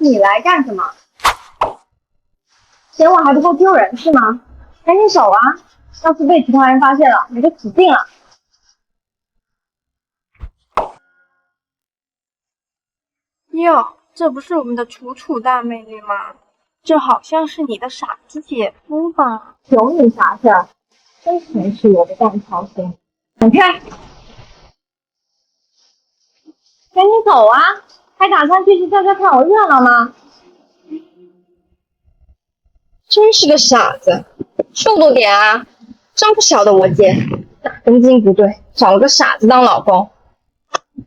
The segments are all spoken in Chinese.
你来干什么？嫌我还不够丢人是吗？赶紧走啊！要是被其他人发现了，你就死定了。哟，这不是我们的楚楚大美女吗？这好像是你的傻子姐夫吧？有你啥事儿？真全是我的蛋操心。闪开！赶紧走啊！还打算继续在这看我热闹吗？真是个傻子，速度点啊！真不晓得我姐哪根筋不对，找了个傻子当老公，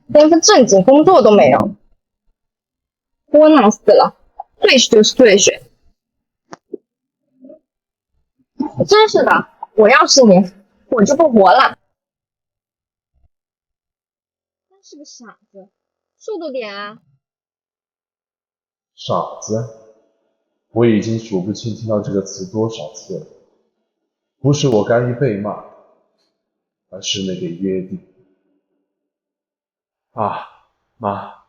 连份正经工作都没有，窝囊死了！对付就是对付，真是的，我要是你，我就不活了。真是个傻子，速度点啊！傻子，我已经数不清听到这个词多少次了。不是我甘于被骂，而是那个约定。啊，妈，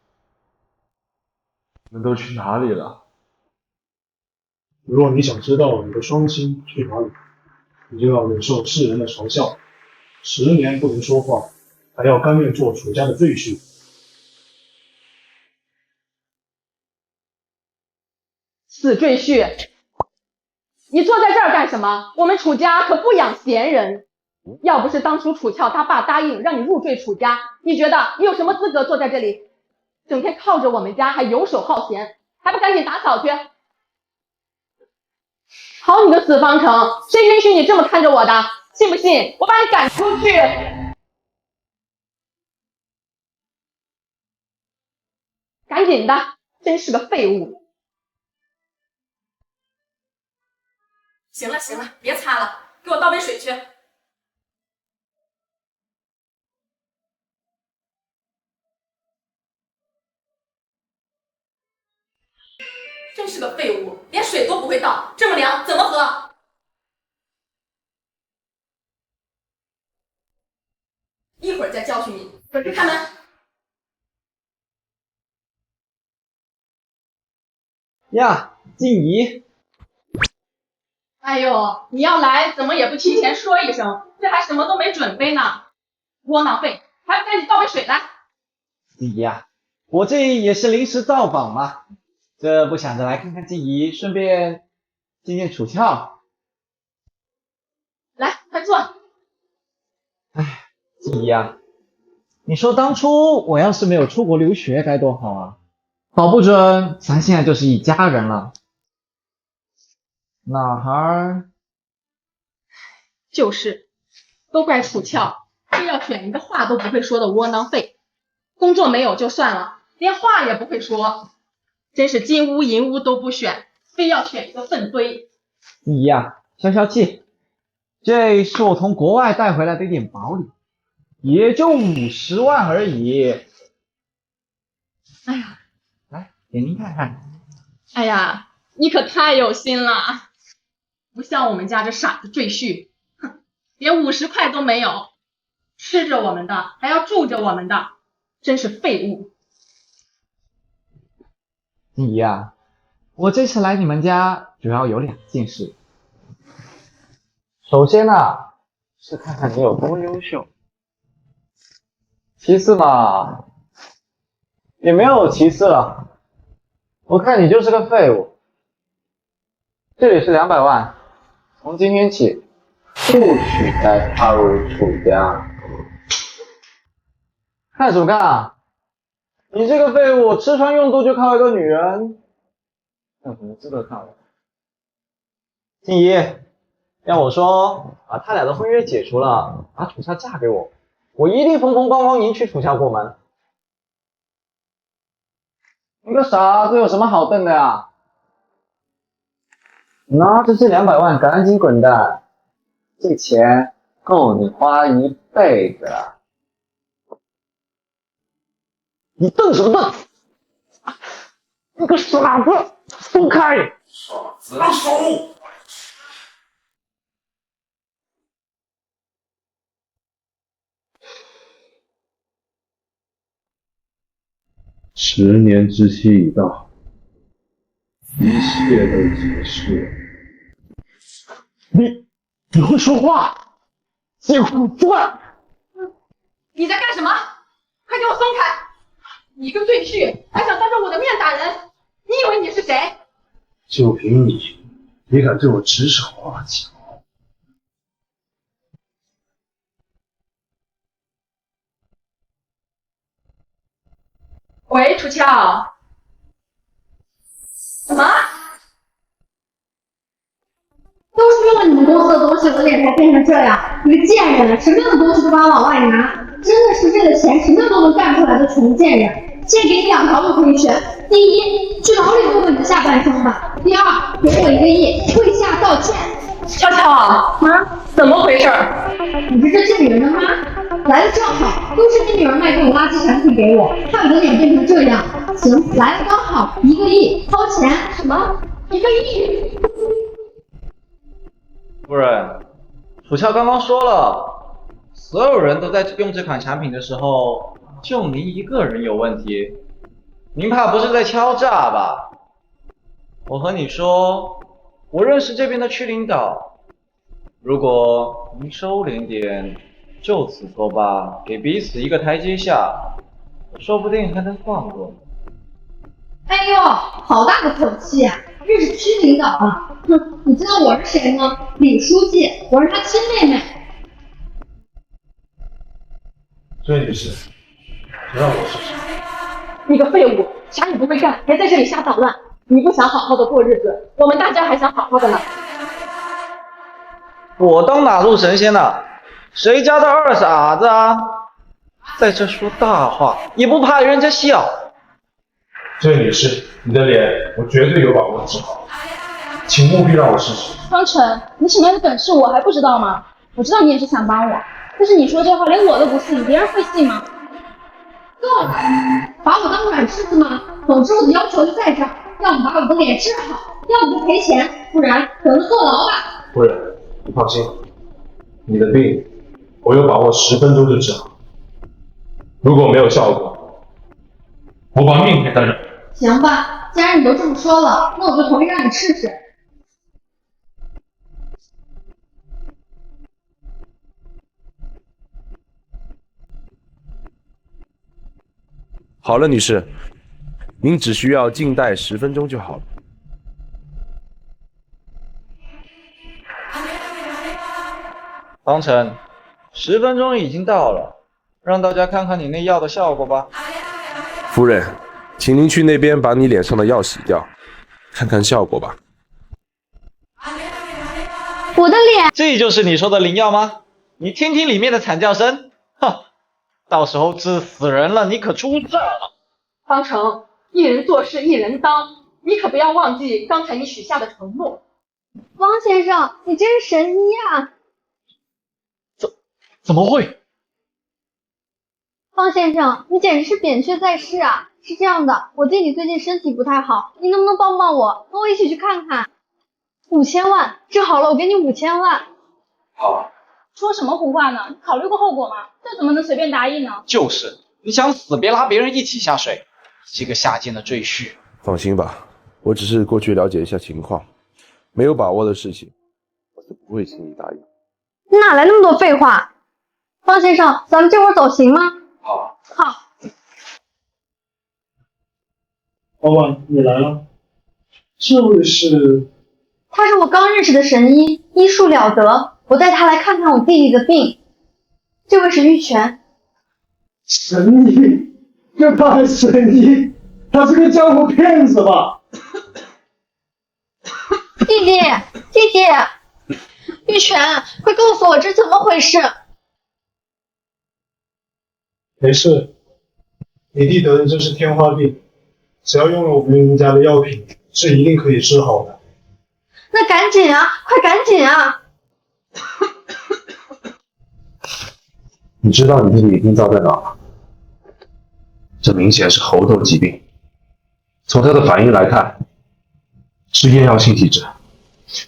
你们都去哪里了？如果你想知道你的双亲去哪里，你就要忍受世人的嘲笑，10年不能说话，还要甘愿做楚家的赘婿。死赘婿，你坐在这儿干什么？我们楚家可不养闲人。要不是当初楚翘他爸答应让你入赘楚家，你觉得你有什么资格坐在这里，整天靠着我们家，还游手好闲，还不赶紧打扫去？好你个死方城，谁允许你这么看着我的？信不信我把你赶出去？赶紧的，真是个废物！行了行了，别擦了，给我倒杯水去。真是个废物，连水都不会倒，这么凉怎么喝？一会儿再教训你。滚去开门！呀，静怡，哎呦，你要来怎么也不提前说一声，这还什么都没准备呢，窝囊废，还不赶紧倒杯水来！静怡呀，我这也是临时造访嘛，这不想着来看看静怡，顺便见见楚翘。来，快坐。哎，静怡呀，你说当初我要是没有出国留学该多好啊，保不准咱现在就是一家人了。哪儿？就是，都怪楚翘，非要选一个话都不会说的窝囊废，工作没有就算了，连话也不会说，真是金屋银屋都不选，非要选一个粪堆。静怡呀，消消气，这是我从国外带回来的一点薄礼，也就50万而已。哎呀，来，给您看看。哎呀，你可太有心了，不像我们家这傻子赘婿，哼，连50块都没有，吃着我们的，还要住着我们的，真是废物。静怡啊，我这次来你们家主要有2件事。首先呢，是看看你有多优秀。其次嘛，也没有其次了，我看你就是个废物。这里是200万，从今天起不许再踏入楚家。看什么看啊？你这个废物，吃穿用度就靠一个女人，有什么资格看我？静怡，要我说，把他俩的婚约解除了，把楚乔嫁给我，我一定风风光光迎娶楚乔过门。你个傻子有什么好瞪的呀？拿着这200万赶紧滚蛋，这钱够你花一辈子了。你瞪什么瞪？你个傻子，松开！傻子，放手！10年之期已到，一切都结束了。你会说话？借库钻！你在干什么？快给我松开！你个赘婿，还想当着我的面打人？你以为你是谁？就凭你，也敢对我指手画脚？喂，楚乔。什么？都是用了你们公司的东西，我脸才变成这样。你个贱人，什么样的东西都把我往外拿，真的是为了钱什么都能干出来的穷贱人。现在给你2条路可以选：第一，去牢里度过你的下半生吧；第二，给我1个亿，跪下道歉。乔乔，怎么回事？你是这女人的妈，来的正好，都是你女儿卖这种垃圾产品给我，害我的脸变成这样。行，来的刚好，1个亿，掏钱。什么？1个亿？夫人，楚乔刚刚说了，所有人都在用这款产品的时候，就您一个人有问题，您怕不是在敲诈吧？我和你说，我认识这边的区领导，如果您收敛点，就此作罢，给彼此一个台阶下，说不定还能放过你。哎呦，好大的口气啊！认识区领导啊？哼，你知道我是谁吗？李书记，我是他亲妹妹。这女士，你让我是谁？你个废物，啥也不会干，还在这里瞎捣乱。你不想好好的过日子，我们大家还想好好的呢。我当哪路神仙呢？谁家的二傻子啊？在这说大话，也不怕人家笑。这位女士，你的脸我绝对有把握治好，请务必让我试试。方辰，你什么样的本事我还不知道吗？我知道你也是想帮我，但是你说这话连我都不信，别人会信吗？够了，把我当软柿子吗？总之我的要求就在这儿，要么把我的脸治好，要么就赔钱，不然可能坐牢吧。夫人，你放心，你的病我有把握10分钟就治好。如果没有效果，我把命给他扔。行吧，既然你都这么说了，那我就同意让你试试。好了，女士，您只需要静待10分钟就好了。方辰，10分钟已经到了，让大家看看你那药的效果吧。夫人，请您去那边把你脸上的药洗掉，看看效果吧。我的脸，这就是你说的灵药吗？你听听里面的惨叫声，哼，到时候治死人了，你可出事了。方成，一人做事一人当，你可不要忘记刚才你许下的承诺。汪先生，你真是神医啊！怎么会？方先生，你简直是扁鹊在世啊！是这样的，我弟弟最近身体不太好，你能不能帮帮我，跟我一起去看看？5000万，治好了我给你5000万。好，说什么胡话呢？你考虑过后果吗？这怎么能随便答应呢？就是，你想死别拉别人一起下水，这个下贱的赘婿。放心吧，我只是过去了解一下情况，没有把握的事情，我是不会轻易答应。你哪来那么多废话？方先生，咱们这会儿走行吗？好。好。老板，你来了。这位是？他是我刚认识的神医，医术了得，我带他来看看我弟弟的病。这位是玉泉。神医？这还神医？他是个江湖骗子吧？弟弟，玉泉，快告诉我这怎么回事？没事，你弟得的这是天花病，只要用了我们家的药品，是一定可以治好的。那赶紧啊，快赶紧啊！你知道你弟弟病灶在哪吗？这明显是猴痘疾病，从他的反应来看，是厌药性体质。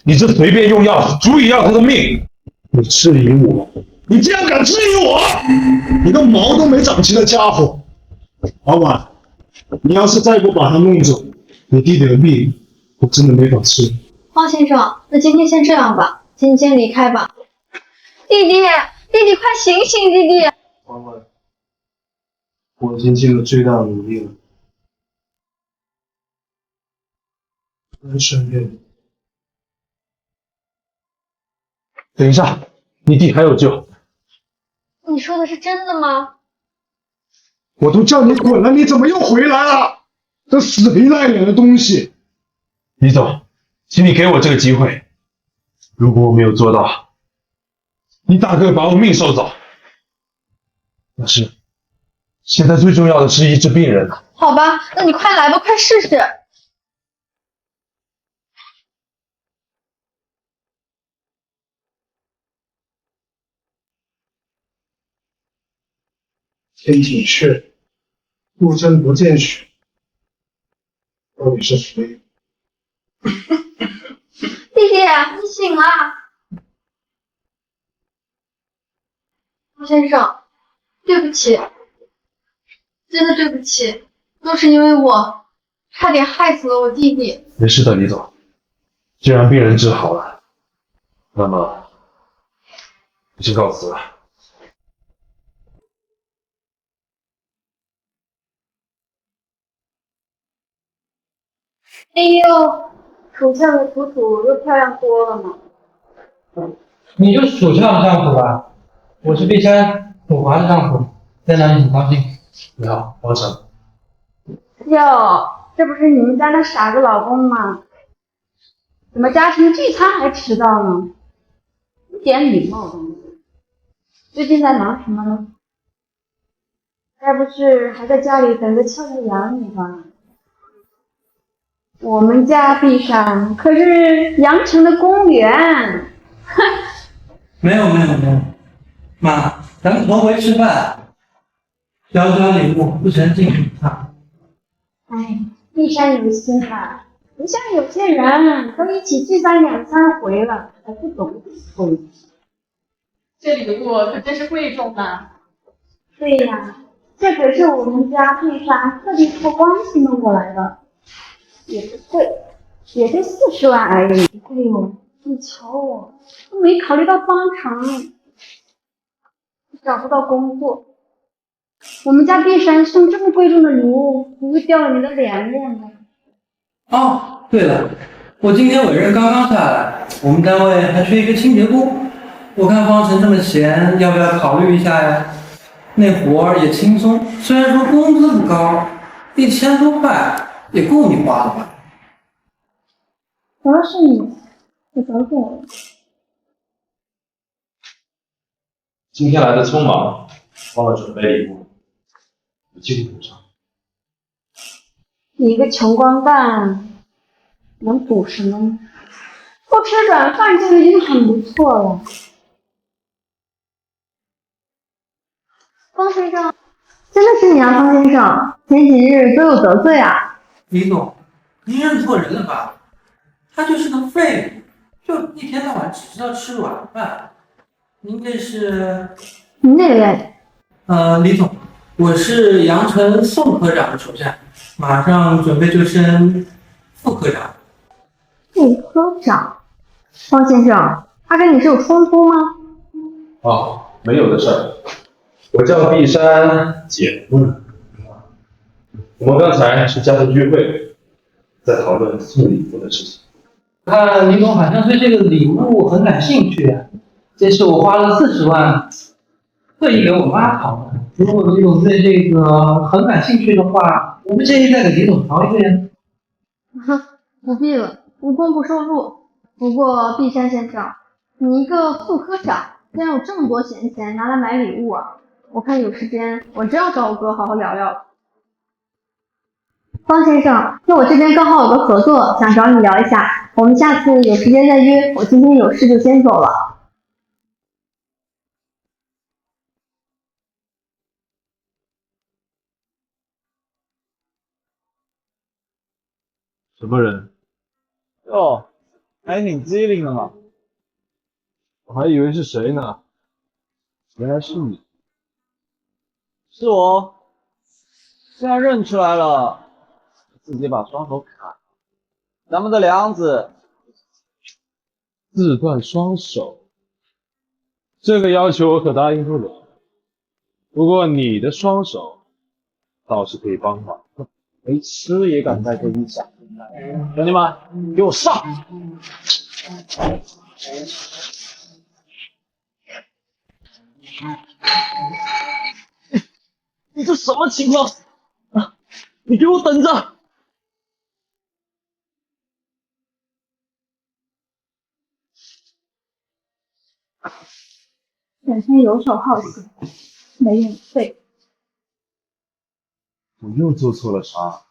你这随便用药，足以要他的命。你质疑我？你竟然敢质疑我！你个毛都没长齐的家伙！老板，你要是再不把他弄走，你弟弟的病我真的没法吃。方先生，那今天先这样吧，请你先离开吧。弟弟，弟弟，快醒醒，弟弟！婉婉，我已经尽了最大的努力了。能顺便。等一下，你弟还有救。你说的是真的吗？我都叫你滚了，你怎么又回来了？这死皮赖脸的东西！李总，请你给我这个机会。如果我没有做到，你大哥把我命收走。但是，现在最重要的是医治病人啊。好吧，那你快来吧，快试试。天井穴，陆贞不见血，到底是谁？弟弟，你醒了。方先生，对不起，真的对不起，都是因为我差点害死了我弟弟。没事的，李总。既然病人治好了，那么我先告辞了。哎呦，楚翘和楚楚又漂亮多了呢。你就是楚翘的丈夫吧？我是碧山，楚华的丈夫，在哪里很高兴。你好，王成。哟，这不是你们家那傻子老公吗？怎么家庭聚餐还迟到呢？一点礼貌都没有。最近在忙什么呢？该不是还在家里等着俏俏养你吧？我们家碧山可是阳城的公园。哼。没有，妈，咱们头回吃饭，小小礼物不成敬礼啊。哎，碧山有心吧，不像有些人都一起聚餐2、3回了，还不懂回。这礼物可真是贵重呢。对呀，这可是我们家碧山特地托关系弄过来的，也不贵，也就40万而已。哎呦，你瞧我，都没考虑到方程，找不到工作。我们家碧山送这么贵重的礼物，不会掉了你的脸面吧？哦，对了，我今天委任刚刚下来，我们单位还缺一个清洁工，我看方程这么闲，要不要考虑一下呀？那活儿也轻松，虽然说工资不高，1000多块也够你花的吧？主要是你，我早走了。今天来的匆忙，忘了准备礼物，有敬补偿。你一个穷光蛋，能补什么呢？不吃软饭就已经很不错了。方先生，真的是你啊，方先生，前几日都有得罪啊。李总，您认错人了吧？他就是个废物，就一天到晚只知道吃软饭。您这是？您这个人，李总，我是阳城宋科长的手下，马上准备就升副科长。副科长，方先生，他跟你是有冲突吗？哦，没有的事儿。我叫碧山姐夫呢。我们刚才是家庭聚会，在讨论送礼物的事情。看李总好像对这个礼物很感兴趣啊，这是我花了40万特意给我妈淘的。如果李总对这个很感兴趣的话，我不介意再给李总淘一个呀。不必了，无功不受禄。不过碧山先生，你一个副科长，竟然有这么多闲钱拿来买礼物啊！我看有时间我真要找我哥好好聊聊了。方先生，那我这边刚好有个合作，想找你聊一下，我们下次有时间再约。我今天有事就先走了。什么人？哟，还挺机灵的嘛。我还以为是谁呢，原来是你。是我，既然认出来了，自己把双手砍了。咱们的梁子自断双手，这个要求我可答应不了。不过你的双手倒是可以帮忙。没吃也敢在这里讲，兄弟们，给我上！你这什么情况啊？你给我等着！本身游手好闲，没用废。我又做错了啥？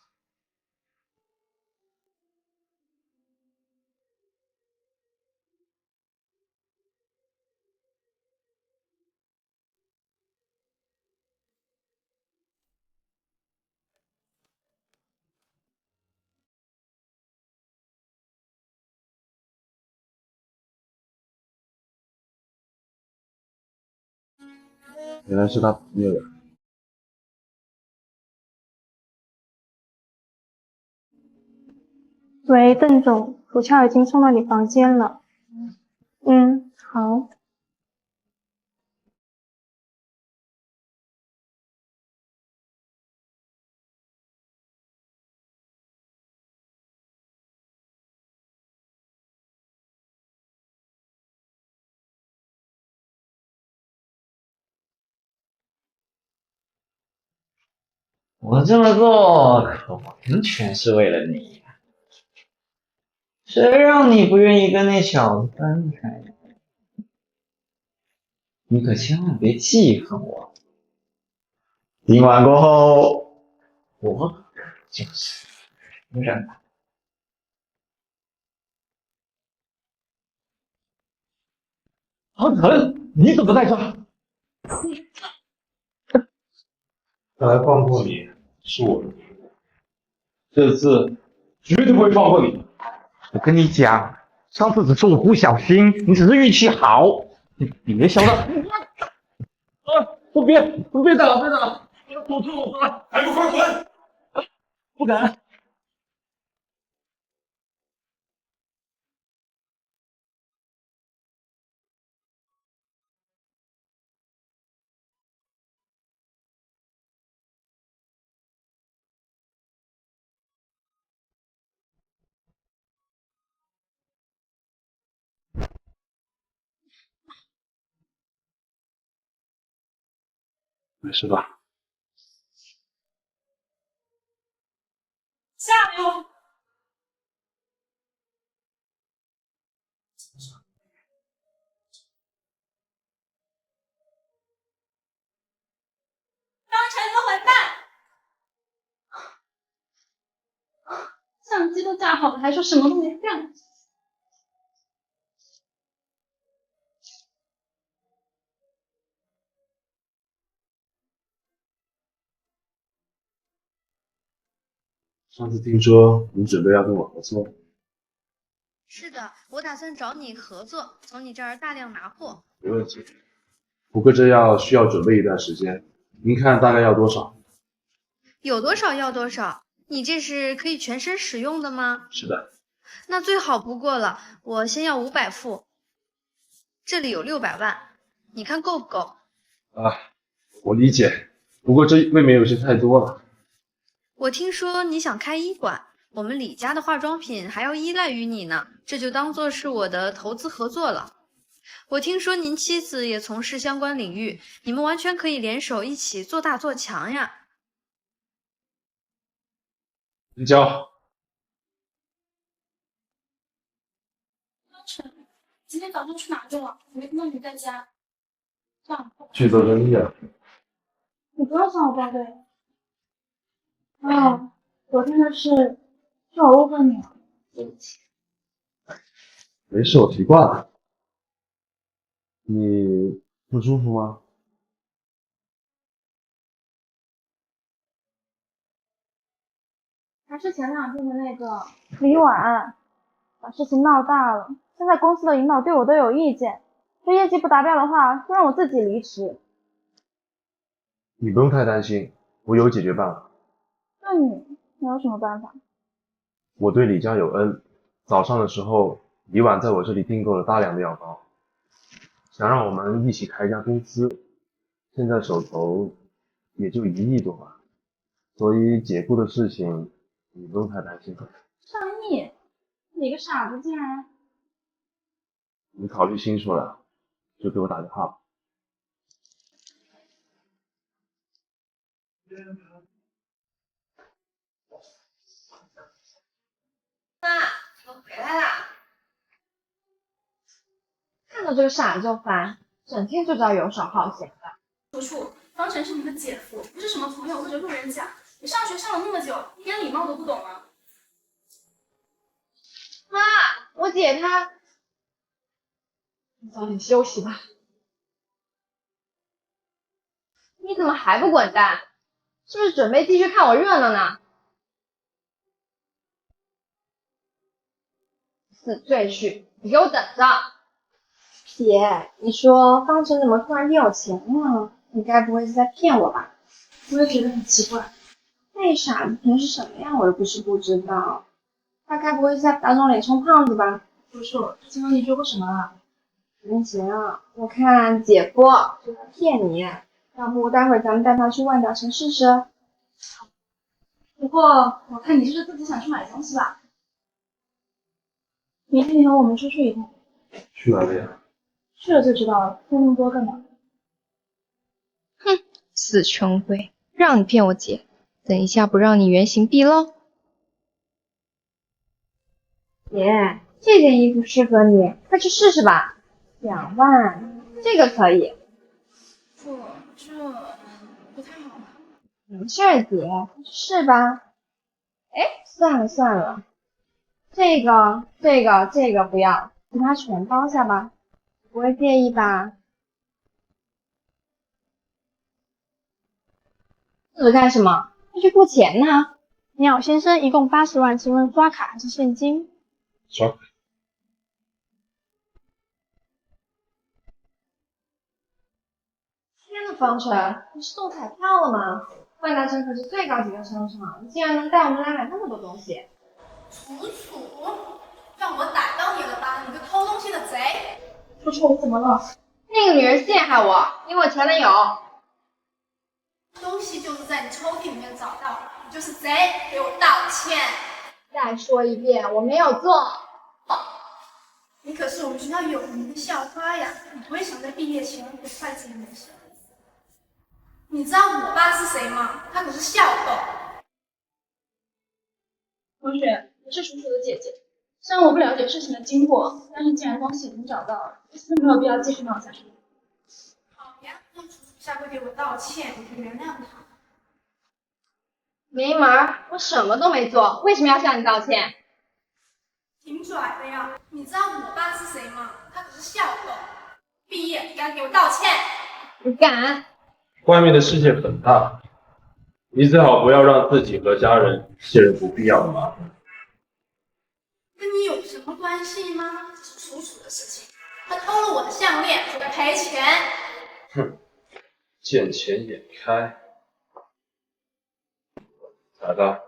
原来是他朋友呀。喂，邓总，楚乔已经送到你房间了。好。我这么做可完全是为了你，谁让你不愿意跟那小子分开？你可千万别记恨我。今晚过后，我就是夫人了。阿腾，你怎么在这？看来放过你是我的责任，这次绝对不会放过你。我跟你讲，上次只是我不小心，你只是运气好，你别想了。我别打了，别打了，我错了，我错了，还不快滚！不敢。没事吧？下流！当成一个混蛋！相机都架好了，还说什么都没干。上次听说你准备要跟我合作，是的，我打算找你合作，从你这儿大量拿货。没问题。不过这需要准备一段时间，您看大概要多少？有多少要多少，你这是可以全身使用的吗？是的。那最好不过了，我先要500副，这里有600万，你看够不够？啊，我理解，不过这未免有些太多了。我听说你想开医馆，我们李家的化妆品还要依赖于你呢，这就当做是我的投资合作了。我听说您妻子也从事相关领域，你们完全可以联手一起做大做强呀。成交。阿晨，今天早上去哪去了？没看到你在家。这样，去做生意了。你不要向我报备。昨天的事是我误会你了，对不起。没事，我习惯了。你不舒服吗？还是前2天的那个李婉，把事情闹大了。现在公司的领导对我都有意见，说业绩不达标的话，就让我自己离职。你不用太担心，我有解决办法。那你有什么办法？我对李家有恩，早上的时候，李婉在我这里订购了大量的药膏，想让我们一起开一家公司。现在手头也就1亿多吧，所以解雇的事情你不用太担心。上亿？你个傻子竟然……你考虑清楚了，就给我打个号。妈，我回来啦！看到这个傻子就烦，整天就知道游手好闲的。楚楚，方晨是你的姐夫，不是什么朋友或者路人甲。你上学上了那么久，一点礼貌都不懂啊！妈，我姐她……你早点休息吧。你怎么还不滚蛋？是不是准备继续看我热闹呢？死赘婿，你给我等着！姐，你说方晨怎么突然变有钱了？你该不会是在骗我吧？我也觉得很奇怪。那傻子平时什么样我又不是不知道，他该不会是在打肿脸充胖子吧？楚楚，之前和你说过什么了？没行，我看姐夫就在骗你，要不待会儿咱们带他去万达城试试？不过我看你是自己想去买东西吧。明天你和我们出去一趟。去哪里啊？去了就知道了，问那么多干嘛？哼，死穷鬼，让你骗我姐，等一下不让你原形毕露。姐，这件衣服适合你，快去试试吧。2万，这个可以。这不太好吧？没事儿，姐，快去试吧。哎，算了，这个不要，其他全包下吧，不会介意吧？这是干什么？要去付钱呢？你好，先生，一共80万，请问刷卡还是现金？刷卡。天呐，方晨，你是中彩票了吗？万达城可是最高级的商场，你竟然能带我们来买那么多东西。楚楚，让我逮到你了吧，你个偷东西的贼！楚楚，你怎么了？那个女人陷害我，因为我前男友。东西就是在你抽屉里面找到，你就是贼，给我道歉！再说一遍，我没有做。你可是我们学校有名的校花呀，你不会想在毕业前毁坏自己名声？你知道我爸是谁吗？他可是校狗。同学，我是楚楚的姐姐。虽然我不了解事情的经过，但是既然东西已经找到了，就没有必要继续闹下去。好呀，让楚楚下跪给我道歉，我就原谅他。没门儿，我什么都没做，为什么要向你道歉？挺拽的呀！你知道我爸是谁吗？他可是校狗。毕业，你赶紧给我道歉！你敢？外面的世界很大，你最好不要让自己和家人陷入不必要的麻烦。跟你有什么关系吗？这是楚楚的事情。他偷了我的项链，我该赔钱。哼，见钱眼开。踩他！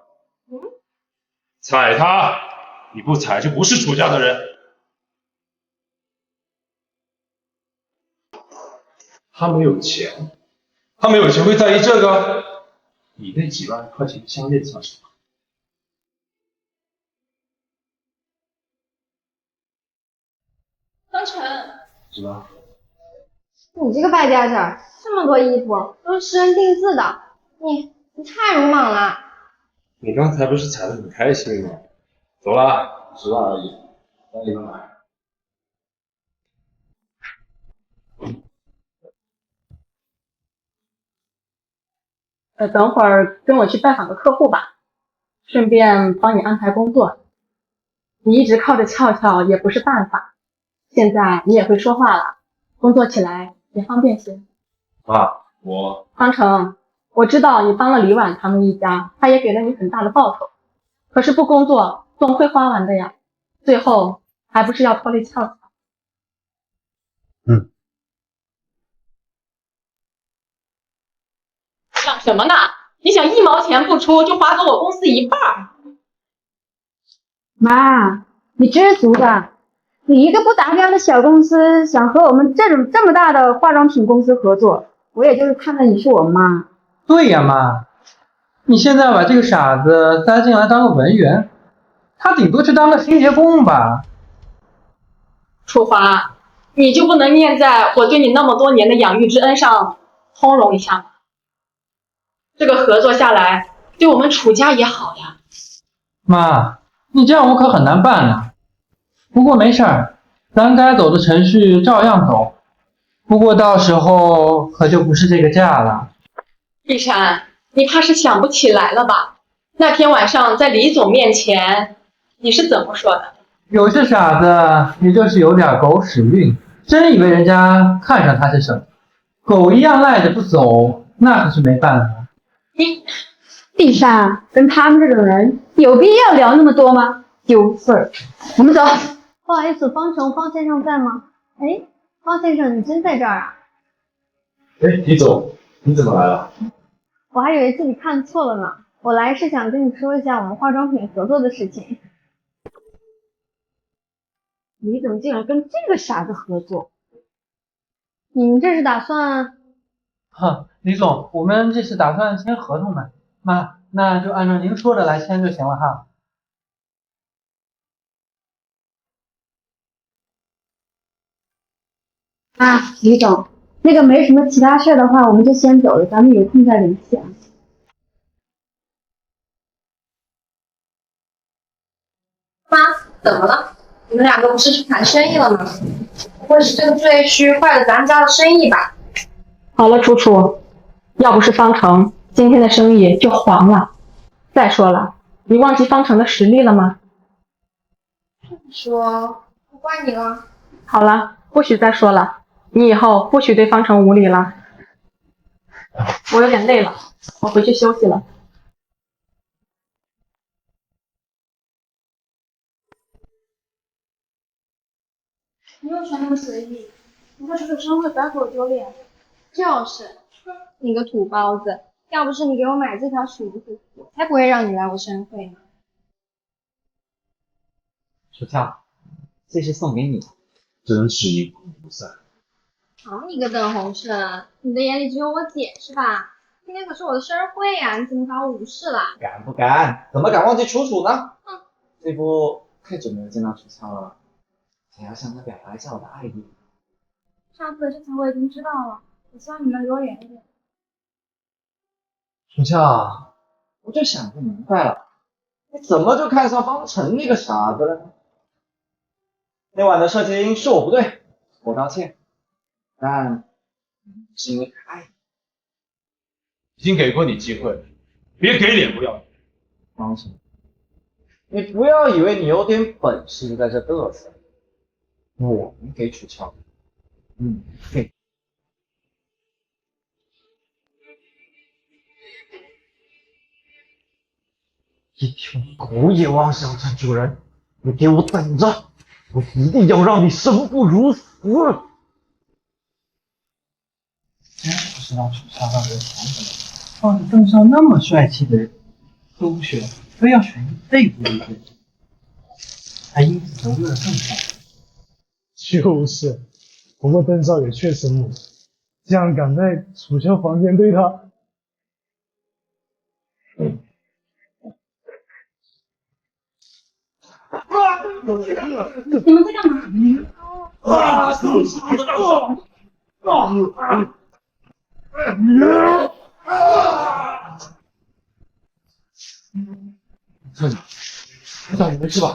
踩他！你不踩就不是楚家的人。他没有钱，他没有钱会在意这个？你那几万块钱的项链算什么？方晨，什么？你这个败家子儿，这么多衣服都是私人定制的，你太鲁莽了。你刚才不是踩得很开心吗？走了，10万而已，带你们买。等会儿跟我去拜访个客户吧，顺便帮你安排工作。你一直靠着俏俏也不是办法，现在你也会说话了，工作起来也方便些。妈，方成，我知道你帮了李婉他们一家，他也给了你很大的报酬，可是不工作总会花完的呀，最后还不是要拖累俏俏。想什么呢？你想1毛钱不出就划走我公司一半？妈，你知足吧？你一个不达标的小公司，想和我们这么大的化妆品公司合作，我也就是看在你是我妈。对呀，妈，你现在把这个傻子塞进来当个文员，他顶多去当个清洁工吧。楚华，你就不能念在我对你那么多年的养育之恩上通融一下吗？这个合作下来，对我们楚家也好呀。妈，你这样我可很难办呐。不过没事儿，咱该走的程序照样走。不过到时候可就不是这个价了。碧珊，你怕是想不起来了吧？那天晚上在李总面前，你是怎么说的？有些傻子，也就是有点狗屎运，真以为人家看上他是什么？狗一样赖着不走，那可是没办法。丽莎，跟他们这种人有必要聊那么多吗？丢份儿。我们走。不好意思，方先生在吗？哎，方先生，你真在这儿啊？哎，李总，你怎么来了？我还以为自己看错了呢。我来是想跟你说一下我们化妆品合作的事情。你怎么竟然跟这个傻子合作？你们这是打算？哼，李总，我们这是打算签合同呢。妈，那就按照您说的来签就行了哈。啊，李总，那个没什么其他事的话，我们就先走了，咱们有空再联系啊。妈，怎么了？你们两个不是去谈生意了吗？不会是这个赘婿坏了咱家的生意吧？好了，楚楚，要不是方程，今天的生意就黄了。再说了，你忘记方程的实力了吗？说不怪你了。好了，不许再说了，你以后不许对方程无礼了。我有点累了，我回去休息了。你又穿那么随意，你在楚楚生会不要给我丢脸。就是，你个土包子，要不是你给我买这条裙子，我才不会让你来我生会呢。楚乔，这是送给你的。真是阴魂不散。好你个邓洪胜，你的眼里只有我姐是吧？今天可是我的生日会呀，你怎么把我无视了？敢不敢？怎么敢忘记楚楚呢？这不太久没有见到楚乔了，想要向她表达一下我的爱意。上次的事情我已经知道了，我希望你能离我远一点。楚乔，我就想不明白了，你怎么就看上方程那个傻子了呢？那晚的事情是我不对，我道歉，但是因为他爱你。已经给过你机会了，别给脸不要脸。方程，你不要以为你有点本事就在这嘚瑟，我们给楚乔，给。一条狗也妄想成主人，你给我等着！我一定要让你生不如死！真不知道楚乔到底在想什么，放着镇上那么帅气的人都选，非要选一个废物一个，还因此得罪了郑少。就是，不过邓少也确实猛，竟然敢在楚乔房间对他。你们在干嘛？这里，领导你没事吧？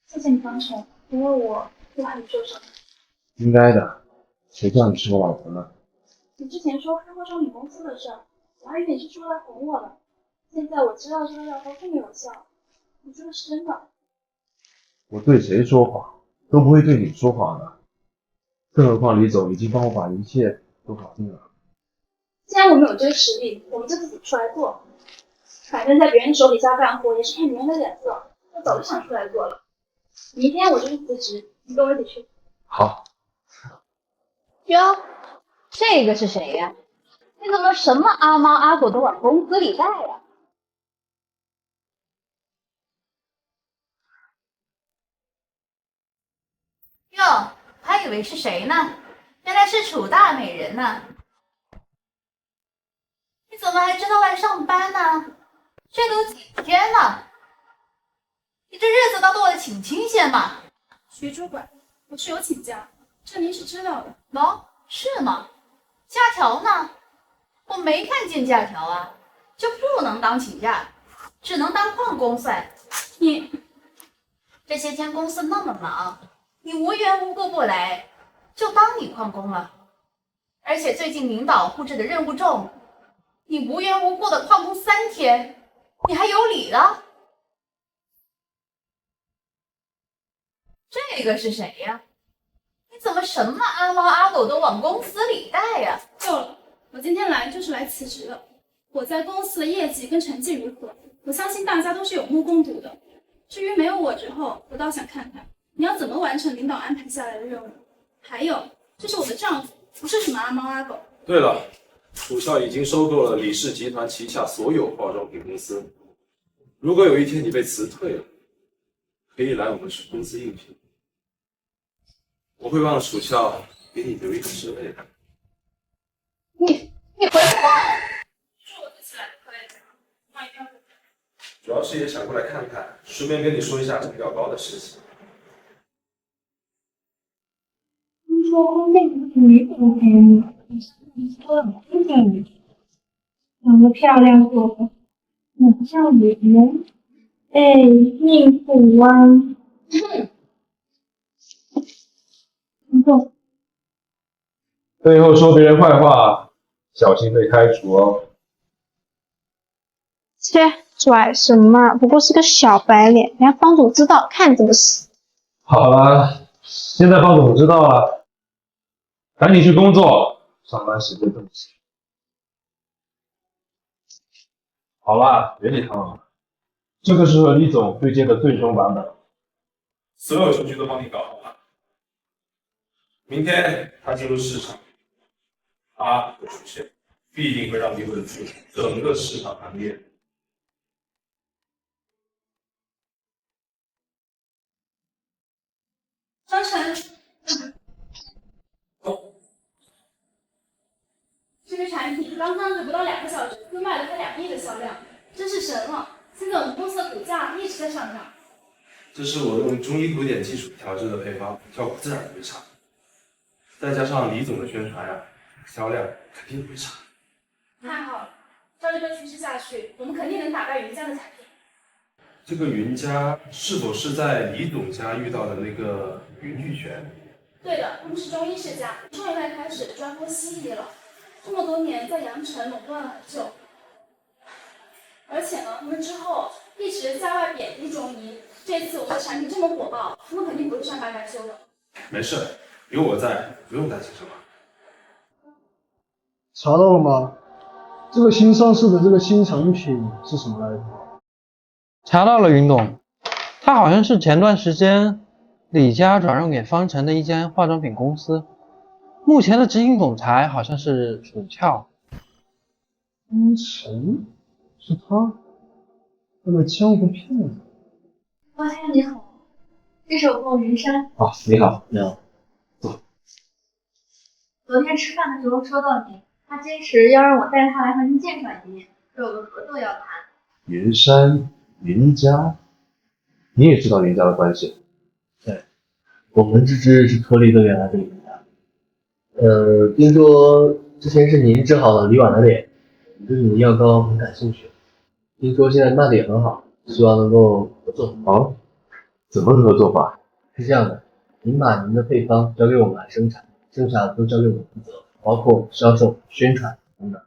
谢谢你方程，因为我怕你受伤。应该的，谁叫你是我老婆呢？你之前说开化妆品公司的事，我还以为你是出来哄我的。现在我知道这个药膏这么有效，你说的是真的。我对谁说谎都不会对你说谎的，更何况李总已经帮我把一切都搞定了。既然我们有这个实力，我们就自己出来做。反正在别人手底下干活也是看别人的脸色，我早就想出来做了。明天我就去辞职，你跟我一起去。好，哟，这个是谁呀？你怎么什么阿猫阿狗都往公司里带呀？哟，还以为是谁呢，原来是楚大美人呢。你怎么还知道来上班呢？这都几天了，你这日子倒过得挺清闲嘛。徐主管，我是有请假，这您是知道的。喏，是吗？假条呢？我没看见假条啊，就不能当请假，只能当旷工算。你这些天公司那么忙，你无缘无故不来，就当你旷工了。而且最近领导布置的任务重，你无缘无故的旷工3天，你还有理了？这个是谁呀？你怎么什么阿猫阿狗都往公司里带呀？够了，我今天来就是来辞职的。我在公司的业绩跟成绩如何，我相信大家都是有目共睹的。至于没有我之后，我倒想看看你要怎么完成领导安排下来的任务。还有，这是我的丈夫，不是什么阿猫阿狗。对了，楚校已经收购了李氏集团旗下所有化妆品公司。如果有一天你被辞退了，可以来我们公司应聘，我会让楚校给你留一个职位的。你回我！是我自己来的可以，那一定要。主要是也想过来看看，顺便跟你说一下陈表高的事情。听说宫殿有个女主陪你，你说很听见你，长得漂亮过分，很像女人。哎，命苦啊！不动。背后说别人坏话，小心被开除哦。切，拽什么？不过是个小白脸，人家方总知道，看怎么死。好了，现在方总知道了，赶紧去工作，上班时间这么少。好了，别理他们了，这个是和李总对接的最终版本，所有程序都帮你搞好了。明天他进入市场，他的出现必定会让你稳住整个市场行业。张晨，这个产品刚上市不到2个小时，就卖了快2亿的销量，真是神了！现在我们公司的股价一直在上涨。这是我用中医古典技术调制的配方，效果自然不会差。再加上李总的宣传呀，销量肯定不会差。太好了，照这个趋势下去，我们肯定能打败云家的产品。这个云家是否是在李总家遇到的那个云聚泉？对的，他们是中医世家，创业外开始专攻西医了，这么多年在阳城垄断了很久。而且呢，他们之后一直在外贬低中医，这次我们的产品这么火爆，他们肯定不是善罢甘休的。没事，有我在，不用担心什么。查到了吗？这个新上市的这个新产品是什么来着？查到了，云总，他好像是前段时间李家转让给方程的一间化妆品公司，目前的执行总裁好像是楚翘。方程是他，那个江湖骗子。花天你好，这是我朋友云山。啊，你好，你好。昨天吃饭的时候说到你，他坚持要让我带他来和您见上一面，说有个合作要谈。云山、云家，你也知道云家的关系？对，我们这支是脱离了原来的云家。听说之前是您治好了李婉的脸，对你的药膏很感兴趣。听说现在卖的也很好，希望能够合作。哦，怎么合作法？是这样的，您把您的配方交给我们来生产，剩下的都交给我们负责，包括销售、宣传等等。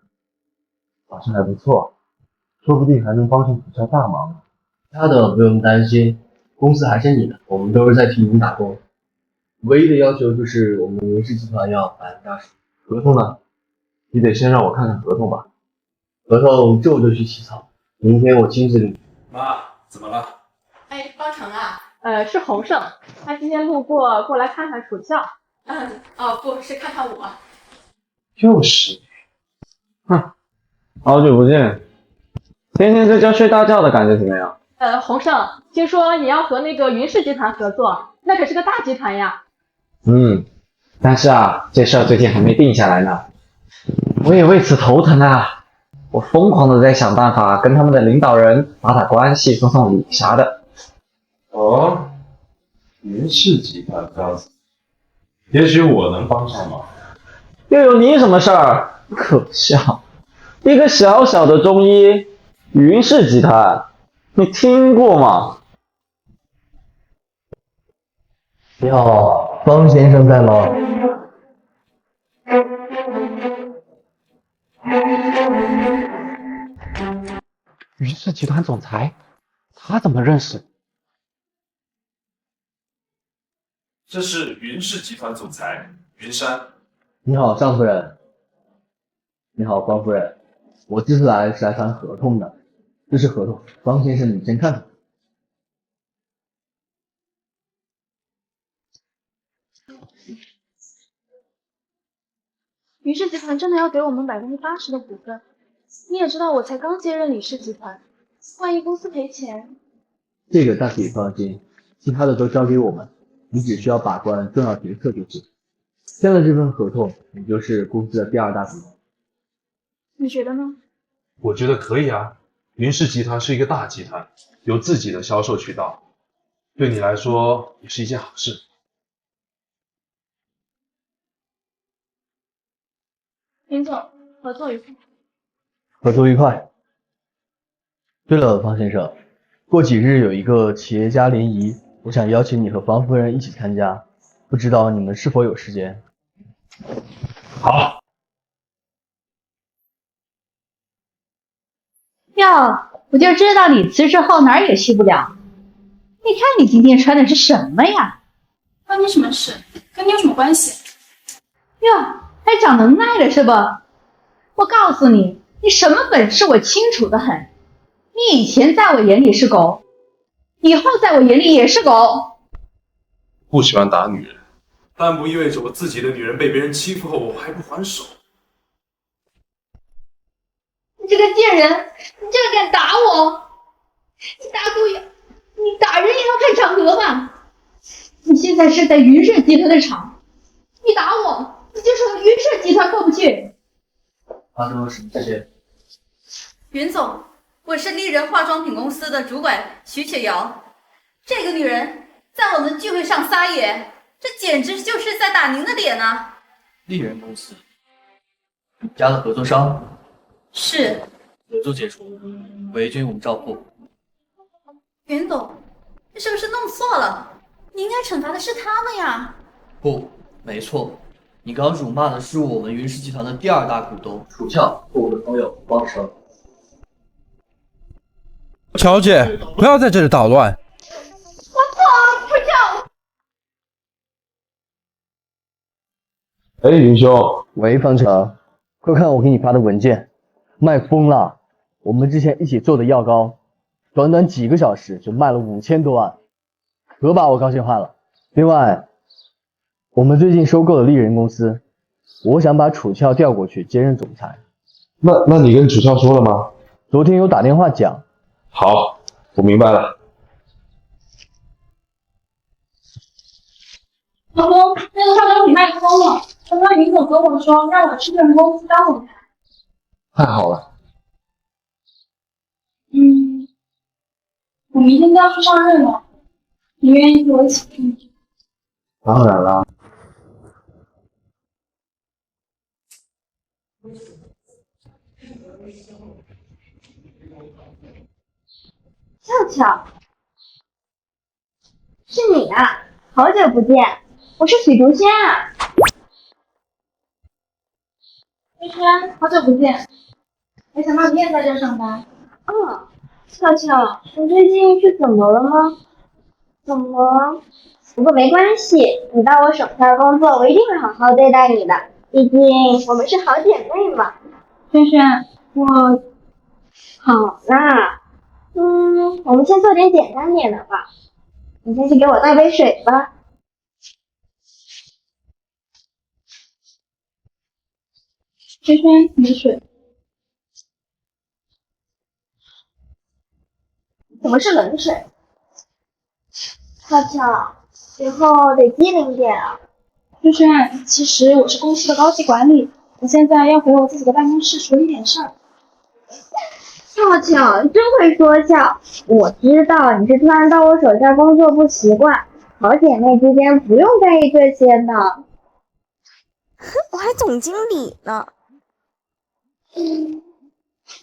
好像还不错，说不定还能帮上楚家大忙。他的不用担心，公司还是你的，我们都是在替您打工。唯一的要求就是我们云氏集团要20%。合同呢？你得先让我看看合同吧。合同这我就去起草，明天我亲自领。妈，怎么了？哎，方程啊，是洪胜，他今天路过来看看楚翘。不是看看我。又是，好久不见，天天在家睡大觉的感觉怎么样？洪胜，听说你要和那个云氏集团合作，那可是个大集团呀。但是这事儿最近还没定下来呢，我也为此头疼啊。我疯狂的在想办法跟他们的领导人打关系、送礼啥的。哦，云氏集团这样子，也许我能帮上忙。又有你什么事儿？可笑，一个小小的中医，云氏集团，你听过吗？你好，方先生在吗？云氏集团总裁，他怎么认识？这是云氏集团总裁云山。你好，尚夫人。你好，方夫人。我这次来是来谈合同的，这是合同，方先生你先看看。云氏集团真的要给我们80%的股份，你也知道我才刚接任李氏集团，万一公司赔钱，这个大可以放心，其他的都交给我们，你只需要把关重要决策就是。签了这份合同，你就是公司的第2大股东。你觉得呢？我觉得可以啊，云氏集团是一个大集团，有自己的销售渠道，对你来说也是一件好事。林总，合作愉快。合作愉快。对了，方先生，过几日有一个企业家联谊，我想邀请你和方夫人一起参加，不知道你们是否有时间？好。哟，我就知道你辞职后哪儿也去不了。你看你今天穿的是什么呀？关你什么事？跟你有什么关系？哟，还长能耐了是吧？我告诉你，你什么本事我清楚的很。你以前在我眼里是狗，以后在我眼里也是狗。不喜欢打女人，但不意味着我自己的女人被别人欺负后我还不还手。你这个贱人，你竟然敢打我！你打狗也，你打人也要看场合吧？你现在是在云氏集团的场，你打我，你就是和云氏集团过不去。发生了什么事？云总，我是丽人化妆品公司的主管徐雪瑶。这个女人在我们聚会上撒野，这简直就是在打您的脸啊！丽人公司，你家的合作商。是。合作解除，违军我们照破。云总，你是不是弄错了？你应该惩罚的是他们呀。不，没错，你刚辱骂的是我们云氏集团的第2大股东楚翘和我的朋友汪成。乔姐，不要在这里捣乱。我错，楚翘。哎，云兄。喂，方成，快看我给你发的文件，卖疯了！我们之前一起做的药膏，短短几个小时就卖了5000多万，可把我高兴坏了。另外，我们最近收购了丽人公司，我想把楚翘调过去接任总裁。那你跟楚翘说了吗？昨天有打电话讲。好，我明白了。老公，那个化妆品卖疯了，刚刚云总跟我说让我去人公司当总裁。太好了。我明天就要去上任了，你愿意和我一起去吗？当然了。俏俏，是你啊！好久不见，我是许竹仙啊。萱萱，好久不见，没想到你也在这上班。俏俏，你最近是怎么了吗？怎么了？不过没关系，你到我手下工作，我一定会好好对待你的。毕竟我们是好姐妹嘛。萱萱，我好啦，我们先做点简单点的吧。你先去给我倒杯水吧。轩轩，你的水。怎么是冷水？巧巧，以后得机灵点啊。轩轩，其实我是公司的高级管理，我现在要回我自己的办公室处理点事儿。巧巧，真会说笑。我知道你是突然到我手下工作不习惯，好姐妹之间不用在意这些的。我还总经理呢。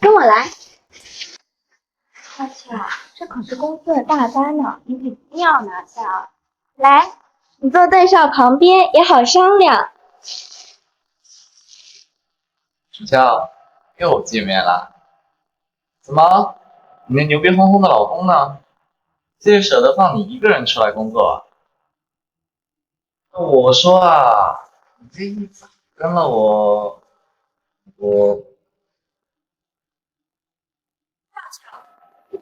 跟我来。巧巧，这可是公司的大单呢，你一定要拿下。来，你坐邓少旁边也好商量。楚乔，又见面了。怎么，你那牛逼哄哄的老公呢？竟然舍得放你一个人出来工作？我说啊，你这一早跟了我。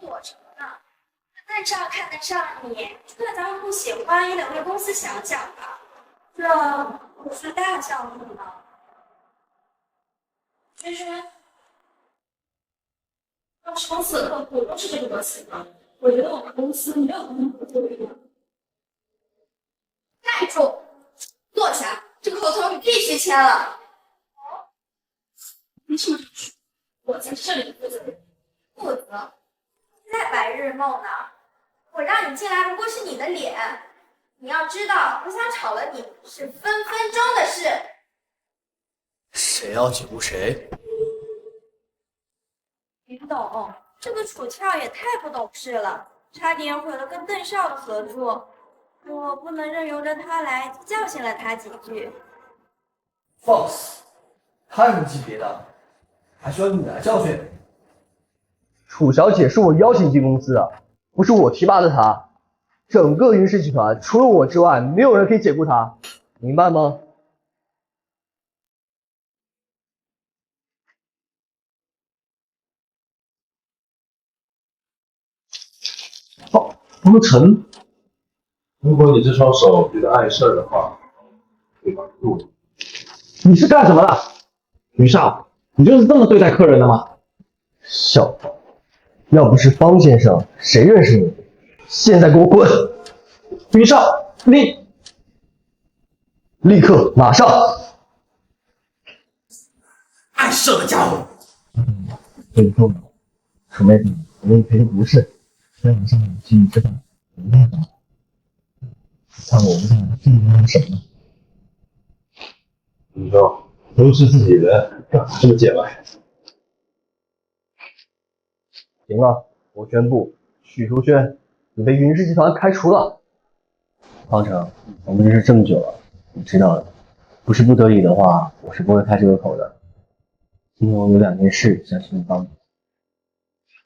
我什么呢？邓少看得上你，就算咱们不喜欢，也得为公司想想吧。这可是大项目呢。轩轩，要是公司的客户都是这个德行的，我觉得我们公司没有他们合作的必要。耐住，坐下，这个合同你必须签了。没什么好说，我才是这里的负责人。负责？在白日梦呢。我让你进来不过是你的脸，你要知道，我想炒了你是分分钟的事。谁要解雇谁？林董，这个楚翘也太不懂事了，差点毁了跟邓少的合作。我不能任由着他来教训了他几句。放肆！他什么级别的，还需要你来教训？楚小姐是我邀请进公司的，不是我提拔的她。整个云氏集团除了我之外，没有人可以解雇她，明白吗？方晨，如果你这双手觉得碍事的话，可以帮你录了。你是干什么的？于少，你就是这么对待客人的吗？小子，要不是方先生，谁认识你？现在给我滚！于少，你立刻马上！碍事的家伙！跟你说，楚妹子，我给你赔个不是。今天晚上我请你吃饭，没办法。看我们家这么什么？你说都是自己人，干嘛这么见外？行了，我宣布，许淑轩，你被云氏集团开除了。方程，我们认识这么久了，你知道的，不是不得已的话，我是不会开这个口的。今天我有2件事想请你帮忙。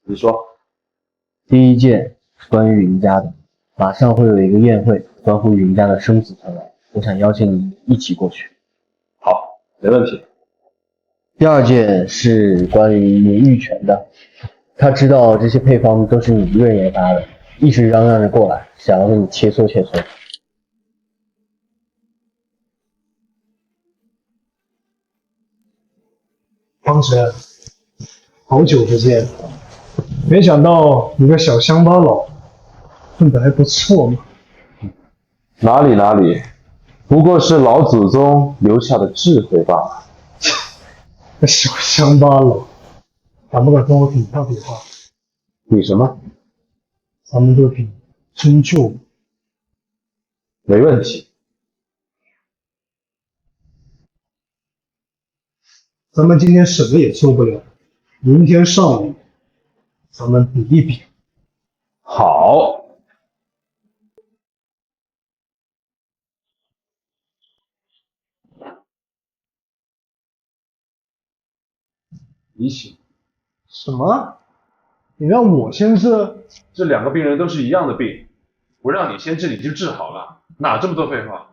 你说。第一件是关于云家的，马上会有一个宴会，关乎云家的生死存亡，我想邀请你一起过去。好，没问题。第2件是关于你玉泉的，他知道这些配方都是你一个人研发的，一直嚷嚷着过来，想要跟你切磋切磋。方晨，好久不见，没想到你个小乡巴佬混得还不错嘛。哪里，不过是老祖宗留下的智慧罢了。个小乡巴佬，敢不敢跟我比划比划？比什么？咱们就比针灸。没问题。咱们今天什么也做不了，明天上午咱们比一比。好。你请。什么？你让我先治？这2个病人都是一样的病，我让你先治你就治好了，哪这么多废话？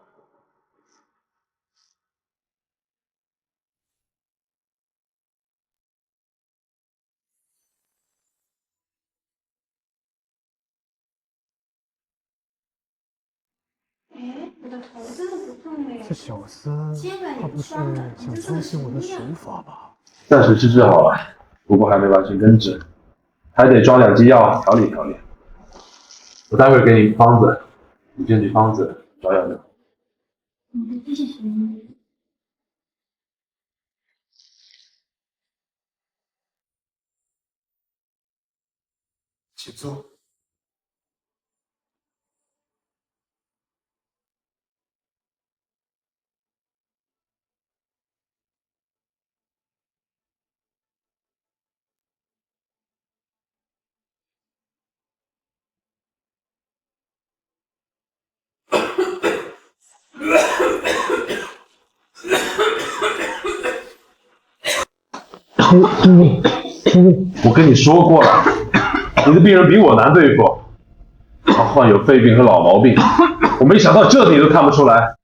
哎，我的头真的不痛了呀。这小子肩膀也他不是酸了，想抄袭我的手法吧？暂时治好了，不过还没完全根治，还得装2剂药调理调理。我待会儿给你方子，你根据方子找药用。谢谢。请坐。我跟你说过了，你的病人比我难对付，他患有肺病和老毛病，我没想到这你都看不出来。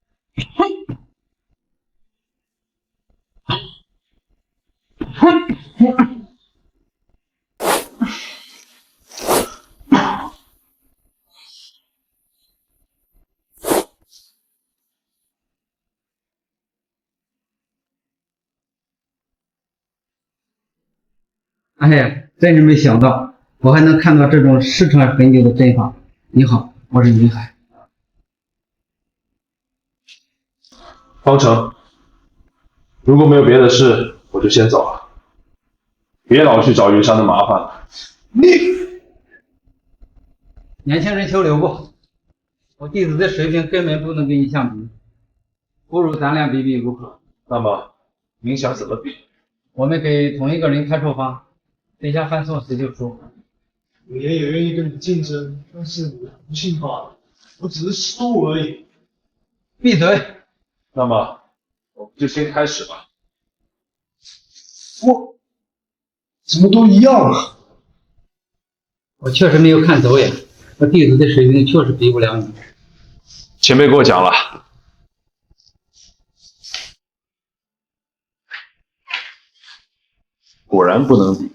哎呀，真是没想到，我还能看到这种失传很久的针法。你好，我是云海。方成，如果没有别的事，我就先走了，别老去找云山的麻烦了。年轻人求留步，我弟子的水平根本不能跟你相比，不如咱俩比比如何？那么您想怎么比？我们给同一个人开处方，谁先犯错谁就输。我爷也愿意跟你竞争，但是你不信罢了，我只是输而已。闭嘴！那么我们就先开始吧。我怎么都一样啊？我确实没有看走眼，我弟子的水平确实比不了你。前辈给我讲了，果然不能比。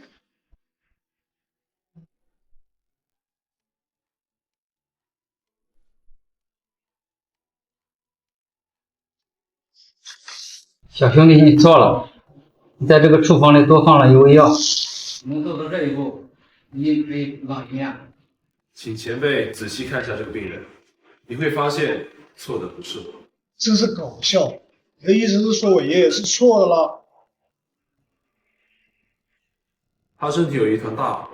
小兄弟，你错了，你在这个处方里多放了一味药，能做到这一步，你可以往一面。请前辈仔细看一下这个病人，你会发现错的不是我。真是搞笑！你的意思是说我爷爷是错的了？他身体有一团大火，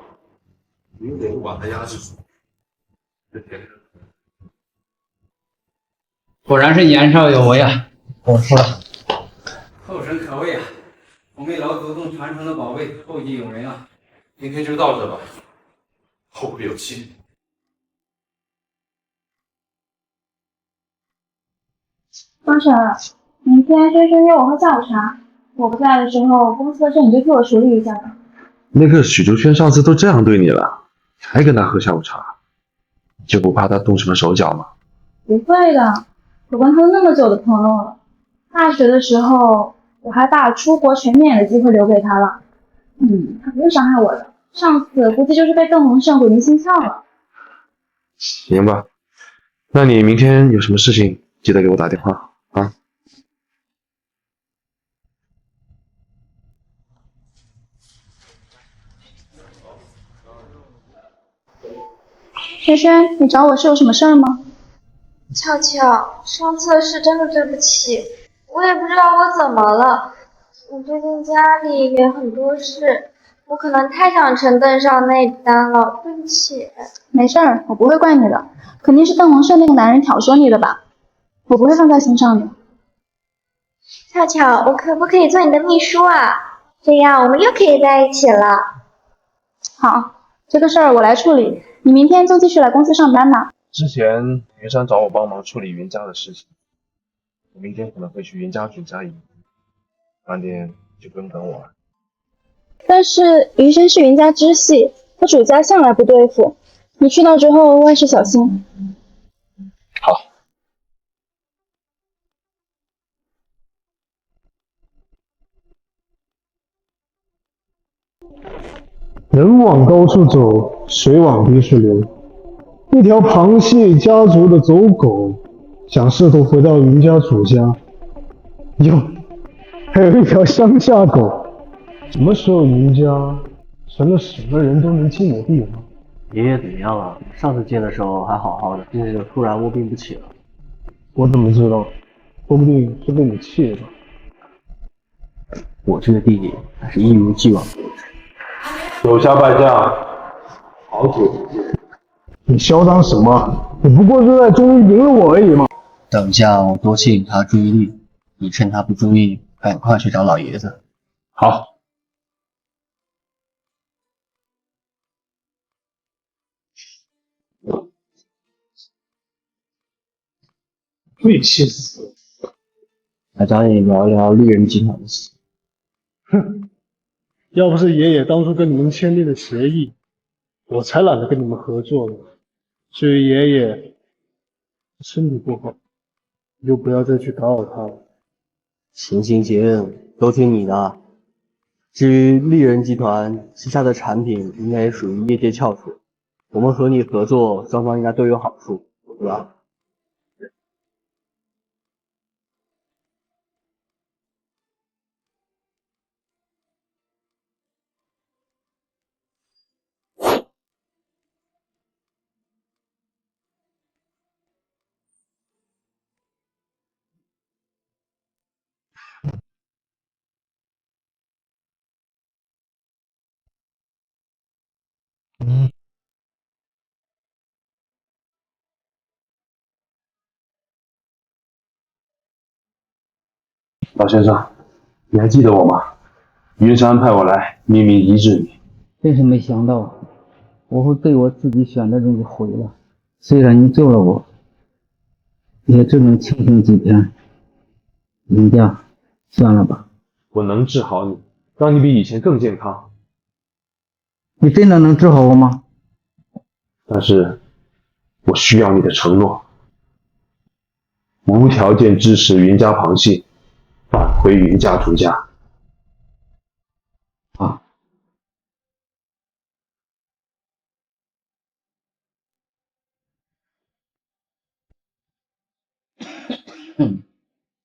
您得把他压制住。果然是年少有为啊！我说了，后生可畏啊！我们老祖宗传承的宝贝，后继有人啊！今天就到这吧，后会有期。方晨，明天轩轩约我喝下午茶，我不在的时候，公司的事你就替我处理一下吧。那个许秋轩上次都这样对你了，还跟他喝下午茶，你就不怕他动什么手脚吗？不会的，我跟他那么久的朋友了，大学的时候我还把出国全免的机会留给他了。他不会伤害我的，上次估计就是被邓洪胜鬼迷心窍了。行吧，那你明天有什么事情记得给我打电话啊。轩轩，你找我是有什么事儿吗？俏俏，上次的事真的对不起，我也不知道我怎么了。我最近家里也很多事，我可能太想成邓少那单了，对不起。没事儿，我不会怪你的，肯定是邓洪胜那个男人挑唆你的吧，我不会放在心上的。俏俏，我可不可以做你的秘书啊？这样我们又可以在一起了。好，这个事儿我来处理，你明天就继续来公司上班吧。之前云山找我帮忙处理云家的事情，我明天可能会去云家主家一趟，晚点就不用等我了。但是云山是云家支系，和主家向来不对付，你去到之后万事小心。好。人往高处走，水往低处流。一条螃蟹家族的走狗，想试图回到云家主家。哟，还有一条乡下狗。什么时候云家成了什么人都能进的地方？爷爷怎么样了？上次见的时候还好好的，现在就突然卧病不起了。我怎么知道？说不定是被你气的吧。我这个弟弟还是一如既往的。手下败将，好久不见。你嚣张什么？你不过是在终于赢了我而已嘛。等一下我多吸引他注意力，你趁他不注意，赶快去找老爷子。好。被气死了！来找你聊一聊绿人集团的事。哼，要不是爷爷当初跟你们签订的协议，我才懒得跟你们合作呢。至于爷爷身体不好，你就不要再去打扰他了。行，都听你的。至于丽人集团旗下的产品，应该也属于业界翘楚，我们和你合作，双方应该都有好处，对吧？老先生，你还记得我吗？云山派我来秘密医治你。真是没想到，我会被我自己选的人给毁了。虽然你救了我，也只能庆幸几天。云家，算了吧。我能治好你，让你比以前更健康。你真的能治好我吗？但是，我需要你的承诺，无条件支持云家旁系返回云家主家。啊。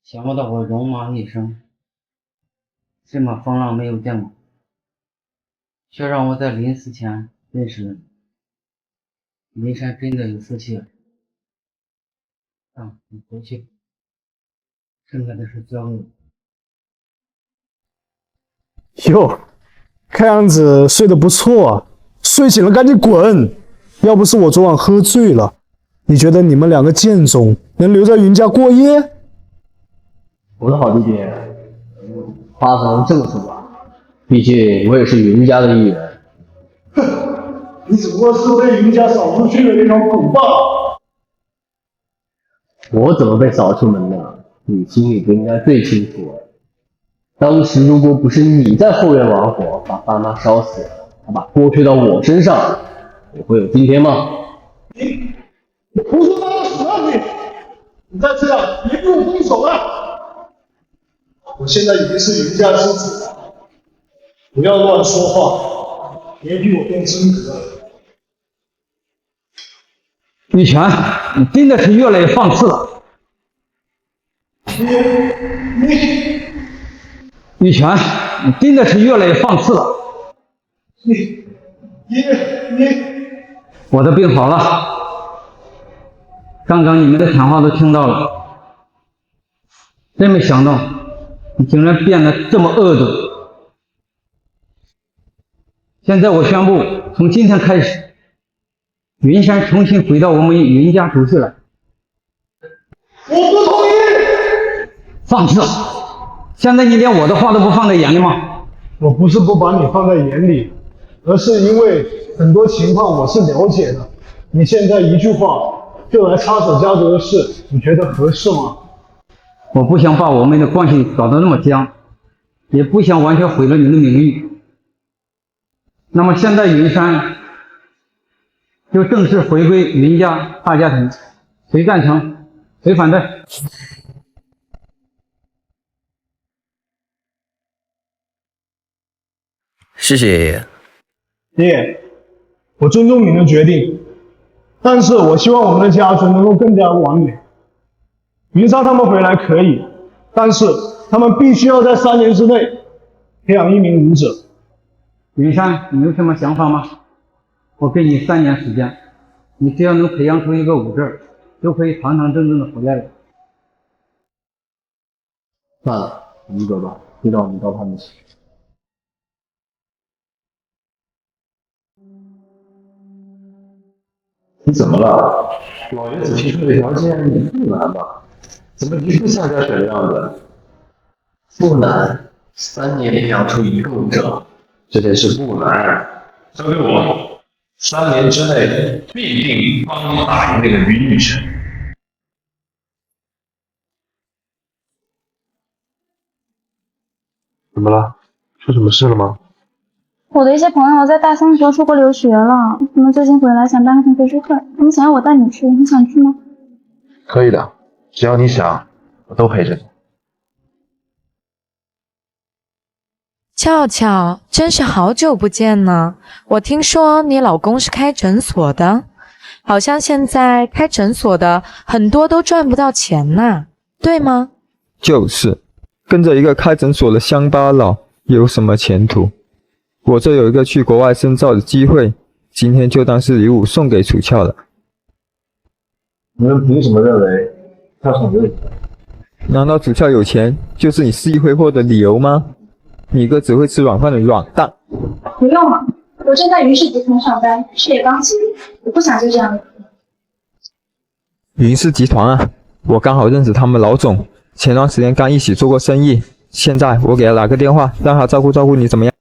想不到我戎马一生，这么风浪没有见过，却让我在临死前认识了你。云山真的有福气了。你回去，剩下的事交给我。哟，看样子睡得不错啊！睡醒了赶紧滚！要不是我昨晚喝醉了，你觉得你们两个贱种能留在云家过夜？我的好弟弟，话不能这么说吧，毕竟我也是云家的一员。哼，你只不过是被云家扫出去的那条狗罢了。我怎么被扫出门的？你心里不应该最清楚。当时如果不是你在后院玩火，把爸妈烧死，还把锅推到我身上，我会有今天吗？你胡说八道死了你！你再这样，别跟我动手了！我现在已经是云家之子了，不要乱说话，别逼我变真格。玉泉，你真的是越来越放肆了。玉泉，你真的是越来越放肆了。你，我的病好了，刚刚你们的谈话都听到了，真没想到你竟然变得这么恶毒。现在我宣布，从今天开始，云山重新回到我们云家主事来。我不同意！放肆！现在你连我的话都不放在眼里吗？我不是不把你放在眼里，而是因为很多情况我是了解的。你现在一句话就来插手家族的事，你觉得合适吗？我不想把我们的关系搞得那么僵，也不想完全毁了你的名誉。那么现在云山就正式回归云家大家庭，谁赞成？谁反对？谢谢爷爷。爷爷，我尊重您的决定，但是我希望我们的家族能够更加完美。云山他们回来可以，但是他们必须要在3年之内培养1名武者。云山，你有什么想法吗？我给你3年时间，你只要能培养出一个武者，就可以堂堂正正的回来了。算了，我们走吧，回到我们高攀的起。你怎么了？老爷子提出的条件不难吧？怎么一副下家水的样子？不难，3年培养出一个武者，这件事不难，交给我，3年之内必定帮你打赢那个云女神。怎么了？出什么事了吗？我的一些朋友在大三的时候出国留学了，他们最近回来想办个同学聚会，他们想要我带你去，你想去吗？可以的，只要你想，我都陪着你。俏俏，真是好久不见呢！我听说你老公是开诊所的，好像现在开诊所的很多都赚不到钱呐，对吗？就是，跟着一个开诊所的乡巴佬有什么前途？我这有一个去国外深造的机会，今天就当是礼物送给楚俏了。你们凭什么认为他很有钱？难道楚俏有钱就是你肆意挥霍的理由吗？你个只会吃软饭的软蛋！不用了，我正在云氏集团上班，事业刚起步，我不想就这样了。云氏集团啊，我刚好认识他们老总，前段时间刚一起做过生意，现在我给他打个电话，让他照顾照顾你，怎么样？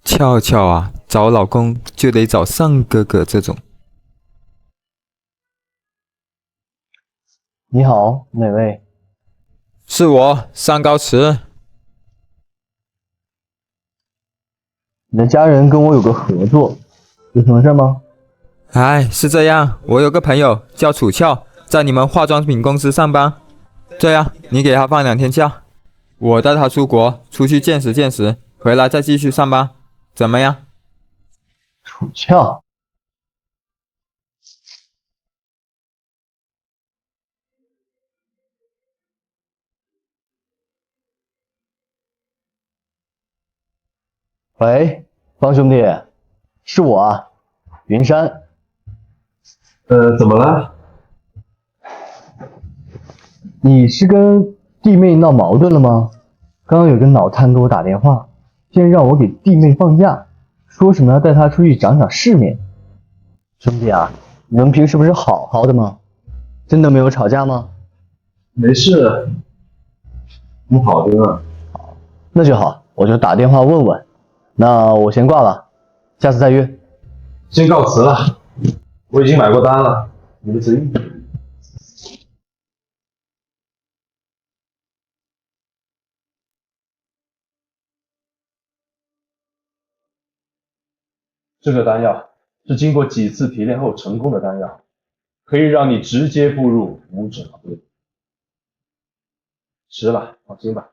俏俏啊，找老公就得找尚哥哥这种。你好，哪位？是我，尚高驰。你的家人跟我有个合作，有什么事吗？哎，是这样，我有个朋友叫楚俏，在你们化妆品公司上班。这样，你给他放2天假，我带他出国，出去见识见识，回来再继续上班，怎么样？楚俏。喂，方兄弟，是我啊，云山。怎么了？你是跟弟妹闹矛盾了吗？刚刚有个脑瘫给我打电话，现在让我给弟妹放假，说什么要带她出去长长世面。兄弟啊，你们平时不是好好的吗？真的没有吵架吗？没事，你好的呢。好，那就好，我就打电话问问。那我先挂了，下次再约。先告辞了，我已经买过单了，你的旨意。这个丹药是经过几次提炼后成功的丹药，可以让你直接步入武者行列。吃了，放心吧。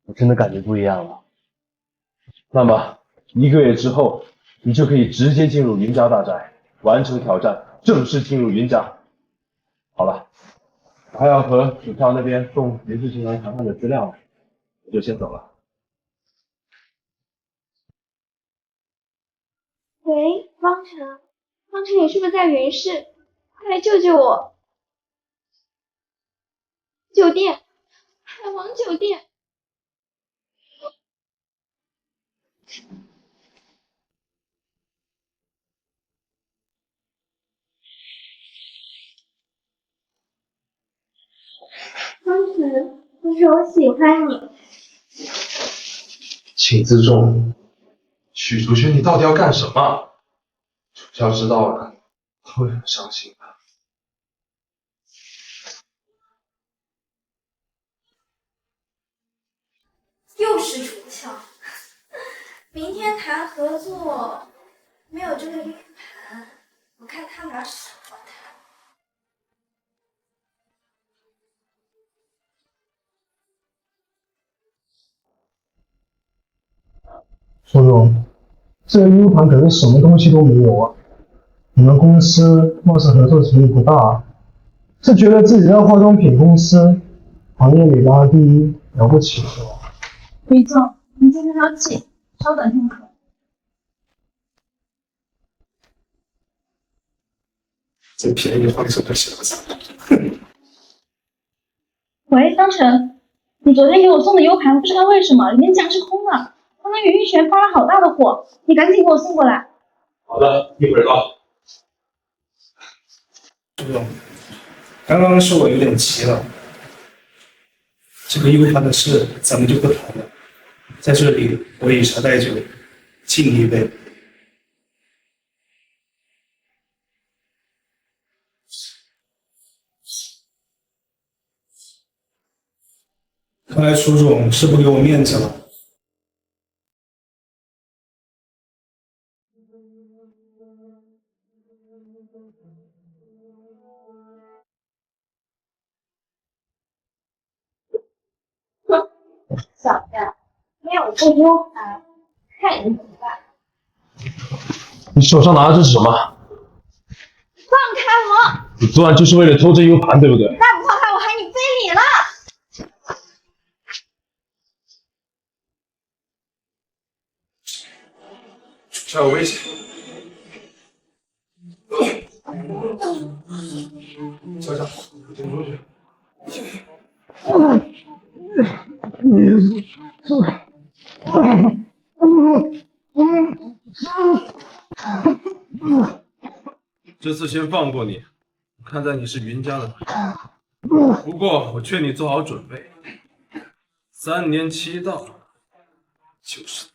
我真的感觉不一样了。那么1个月之后，你就可以直接进入云家大宅，完成挑战，正式进入云家。好了，我还要和楚俏那边送林氏集团谈判的资料呢，我就先走了。喂，方晨，方晨，你是不是在云氏？快来救救我！酒店，海王酒店。方晨，可是我喜欢你。请自重，许竹轩，你到底要干什么？楚俏知道了会很伤心的。又是楚俏，明天谈合作，没有这个硬盘。我看他哪使唤他。苏总，这个 U 盘可是什么东西都没有啊！你们公司貌似合作程度不大，是觉得自己在化妆品公司行业里拉第一了不起是吧？李总，您先消气，稍等片刻。这便宜放手的小子！喂，方晨，你昨天给我送的 U 盘不知道为什么里面竟然是空的，刚刚云玉璇发了好大的火，你赶紧给我送过来。好的，一会儿到。苏总，刚刚是我有点急了，这个 U 盘的事咱们就不谈了，在这里我以茶代酒，敬你一杯。看来楚总是不给我面子了。小子，没有这 U 盘，看你怎么办！你手上拿的这是什么？放开我！你作案就是为了偷这 U 盘，对不对？再不放开我，喊你非礼了！这有危险！小小，先出去。这次先放过你，看在你是云家的份上。不过我劝你做好准备，3年期到，就是死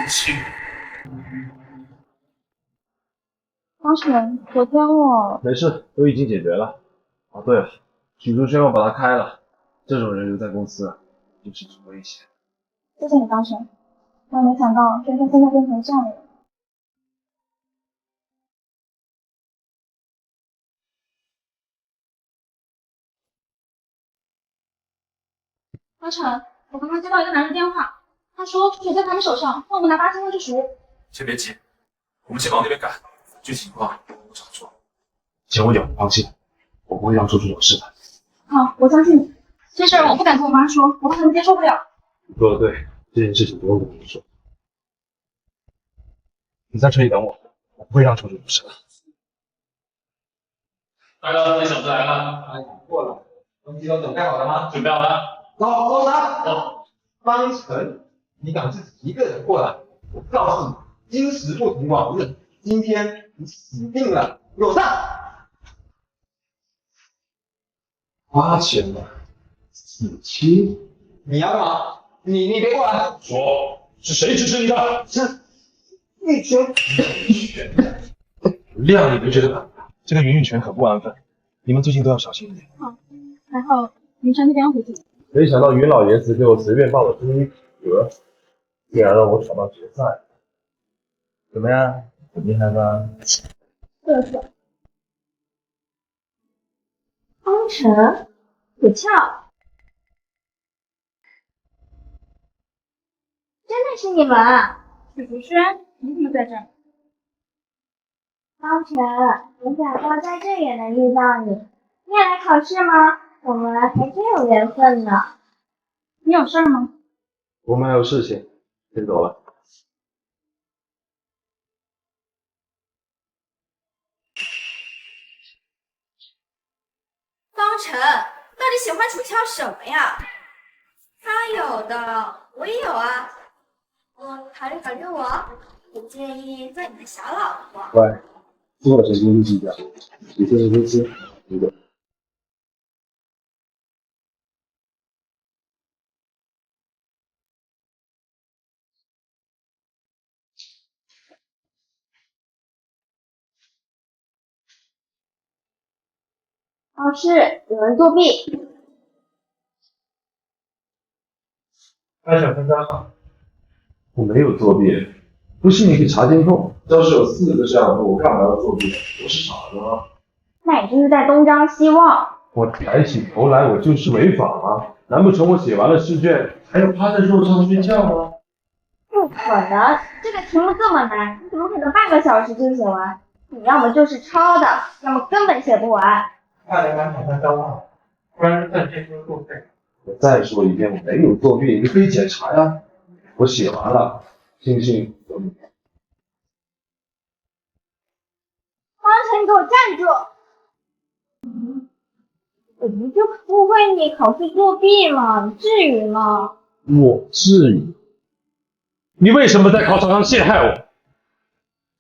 期。方晨，昨天我……没事，都已经解决了。哦，对了，许竹轩要把他开了，这种人留在公司就是很危险。谢谢你，方晨。我也没想到轩轩现在变成这样的人。方晨，我刚刚接到一个男人电话，他说水在他们手上，让我们拿8000万去赎。先别急，我们先往那边赶，具体情况我常说。钱我有，放心，我不会让楚楚有事的。好，我相信你。这事我不敢跟我妈说，我怕他们接受不了。你说的对，这件事情不用跟你说。你在车里等我，我不会让楚楚有事的。大哥，那小子来了。哎，过了。东西都准备好了吗？准备好了。走，楼上。走。方晨，你敢自己一个人过来？我告诉你，今时不同往日，今天你死定了。给我上！8千万，死期。你要干嘛？你别过来！说，是谁指使你的？是玉泉。谅你的这个，这个云玉泉很不安分，你们最近都要小心一点。好，还好云山那边回去。没想到云老爷子给我随便报了终一格，竟然让我闯到决赛。怎么样，很厉害吧？嘚瑟。方晨，楚翘，真的是你们！许竹轩，你怎么在这儿？方晨，没想到在这也能遇到你。你也来考试吗？我们还真有缘分呢。你有事吗？我们还有事情，先走了。方晨，到底喜欢楚翘什么呀？他有的，我也有啊。考虑考虑我，不介意做你的小老婆。喂，做神经质点，你这个公司，如果考试有人作弊。拍小分3号，我没有作弊，不信你可以查监控。要是有4个这样的，我干嘛要作弊？我是傻子吗？那你就是在东张西望。我抬起头来，我就是违法吗？难不成我写完了试卷，还要趴在肉上睡觉吗？不可能，这个题目这么难，你怎么可能半个小时就写完？你要么就是抄的，要么根本写不完。快来把考官招了，不然算这科作废。我再说一遍，我没有作弊，你可以检查呀。我写完了，信不信由你。方晨，你给我站住！我不就不会你考试作弊吗？你至于吗？我至于？你为什么在考场上陷害我？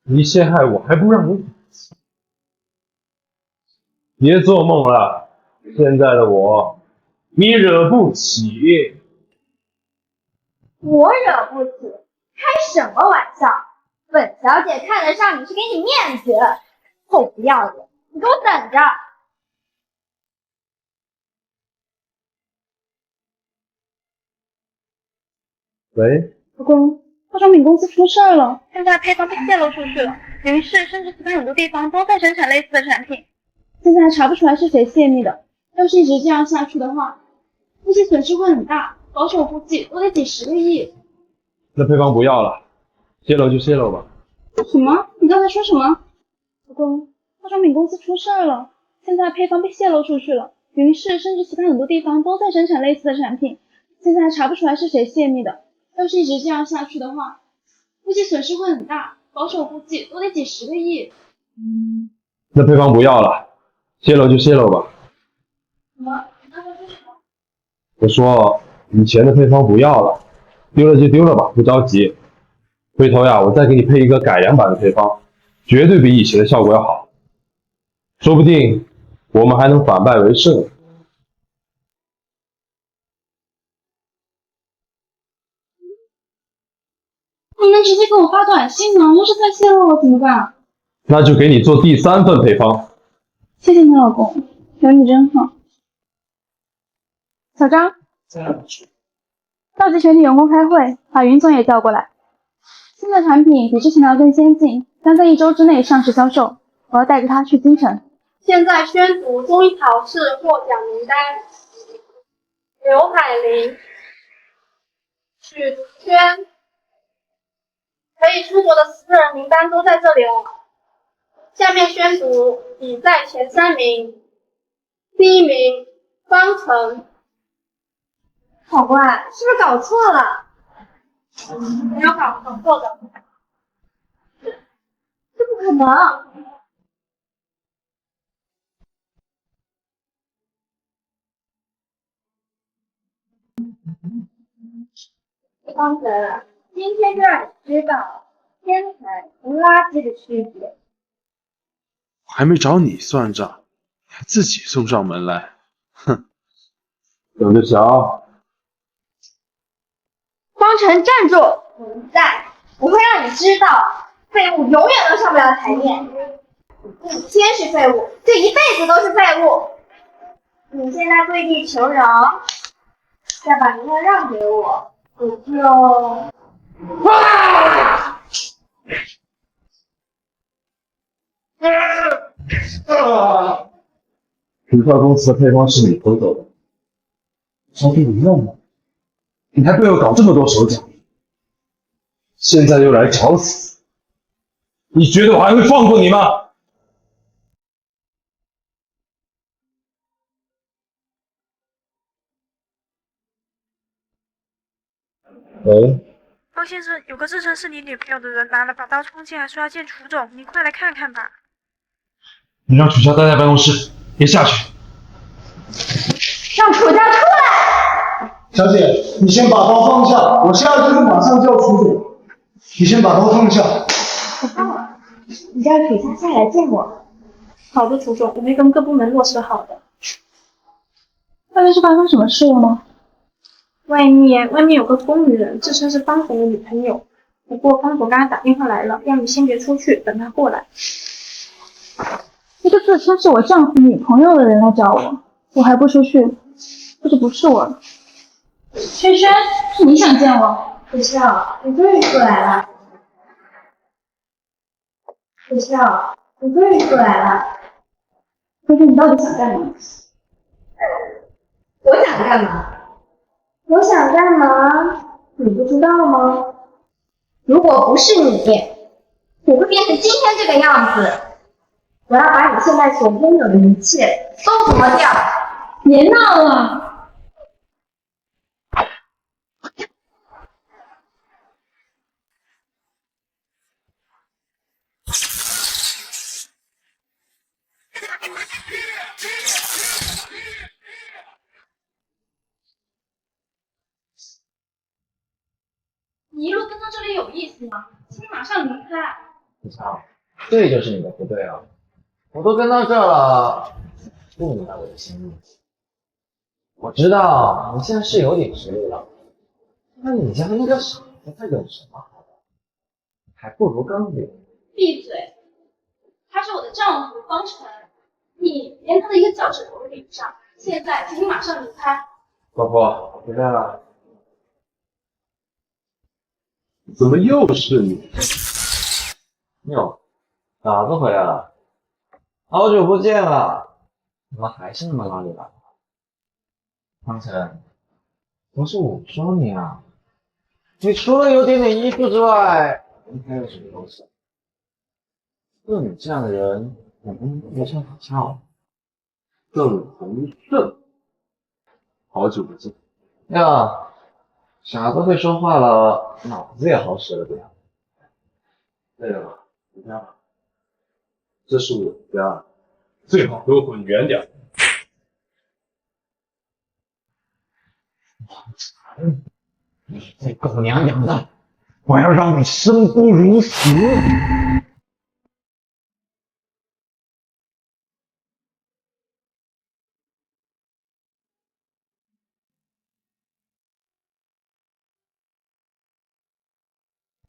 你陷害我还不让你死？别做梦了，现在的我，你惹不起。我惹不起，开什么玩笑？本小姐看得上你是给你面子，臭不要脸！你给我等着！喂，老公，化妆品公司出事了，现在配方被泄露出去了，云氏甚至其他很多地方都在生产类似的产品，现在还查不出来是谁泄密的。要是一直这样下去的话，估计损失会很大，保守估计都得几10个亿。那配方不要了，泄露就泄露吧。什么？你刚才说什么？老公，化妆品公司出事了，现在配方被泄露出去了，云氏甚至其他很多地方都在生产类似的产品，现在还查不出来是谁泄密的。要是一直这样下去的话，估计损失会很大，保守估计都得几10个亿。那配方不要了，泄露就泄露吧。什么？你刚才说什么？我说以前的配方不要了，丢了就丢了吧，不着急。回头呀，我再给你配一个改良版的配方，绝对比以前的效果要好。说不定我们还能反败为胜。你能直接给我发短信吗？要是再泄露了怎么办？那就给你做第3份配方。谢谢你老公，有你真好。小张，召集全体员工开会，把云总也叫过来。新的产品比之前的要更先进，将在1周之内上市销售。我要带着他去京城。现在宣读综艺考试获奖名单：刘海玲、许图轩，可以出国的4人名单都在这里了。下面宣读比赛前3名。第1名方程。考官，是不是搞错了？没有搞错的。这不可能！方程，今天就让你知道天才和垃圾的区别。我还没找你算账，你还自己送上门来，哼！等着瞧。方程，站住！我不在，我会让你知道，废物永远都上不了台面。你一天是废物，这一辈子都是废物。你现在跪地求饶，再把名额让给我，我就……股票公司的配方是你偷走的，招对你用吗？你还背后搞这么多手脚，现在又来找死，你觉得我还会放过你吗？喂，方先生，有个自称是你女朋友的人拿了把刀冲进来，说要见楚总，你快来看看吧。你让楚乔待在办公室，别下去。让楚家出来！小姐，你先把刀放下，我现在就马上叫楚总。你先把刀放下。我放了，你叫楚家下来见我。好的，楚总，我会跟各部门落实好的。外面是发生什么事了吗？外面有个疯女人，自称是方总的女朋友。不过方总刚才打电话来了，让你先别出去，等他过来。一个自称是我丈夫女朋友的人来找我，我还不出去，这就不是我了。轩轩，是你想见我？不是啊，你终于出来了。楚笑，你终于出来了。哥哥，你到底想干嘛？我想干嘛？我想干嘛？你不知道吗？如果不是你，我会变成今天这个样子。我要把你现在所拥有的一切都夺掉。别闹了！你一路跟到这里有意思吗？请你马上离开。楚乔，这就是你的不对啊！我都跟到这了，不明白我的心意。我知道你现在是有点实力了，那你家那个傻子他有什么好的？还不如刚烈。闭嘴！他是我的丈夫方辰，你连他的一个脚趾头都比不上。现在，请你马上离开。老婆，我回来了。怎么又是你？哟，傻子回来了，好久不见了，怎么还是那么邋里邋遢？方辰，不是我说你啊，你除了有点衣服之外，你还有什么东西？就你这样的人，我们没上好笑。邓鸿胜，好久不见。呀，傻子会说话了，脑子也好使了点。对了，回家吧，这是我的家，最好给我滚远点。你这狗娘养的，我要让你生不如死！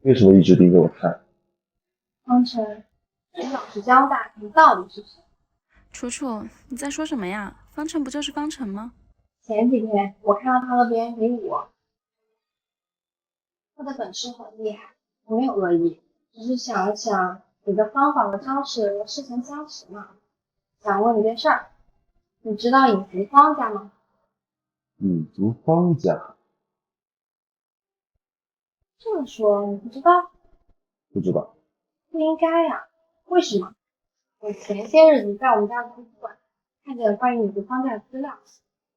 为什么一直盯着我看？方辰，你老实交代，你到底是谁？楚楚，你在说什么呀？方辰不就是方辰吗？前几天我看到他和别人比武，他的本事很厉害，我没有恶意，只是想了想你的方法和招式似曾相识嘛，想问你件事儿，你知道隐族方家吗？隐族方家？这么说你不知道？不知道。不应该呀，为什么？我前些日子在我们家的图书馆看见了关于隐族方家的资料，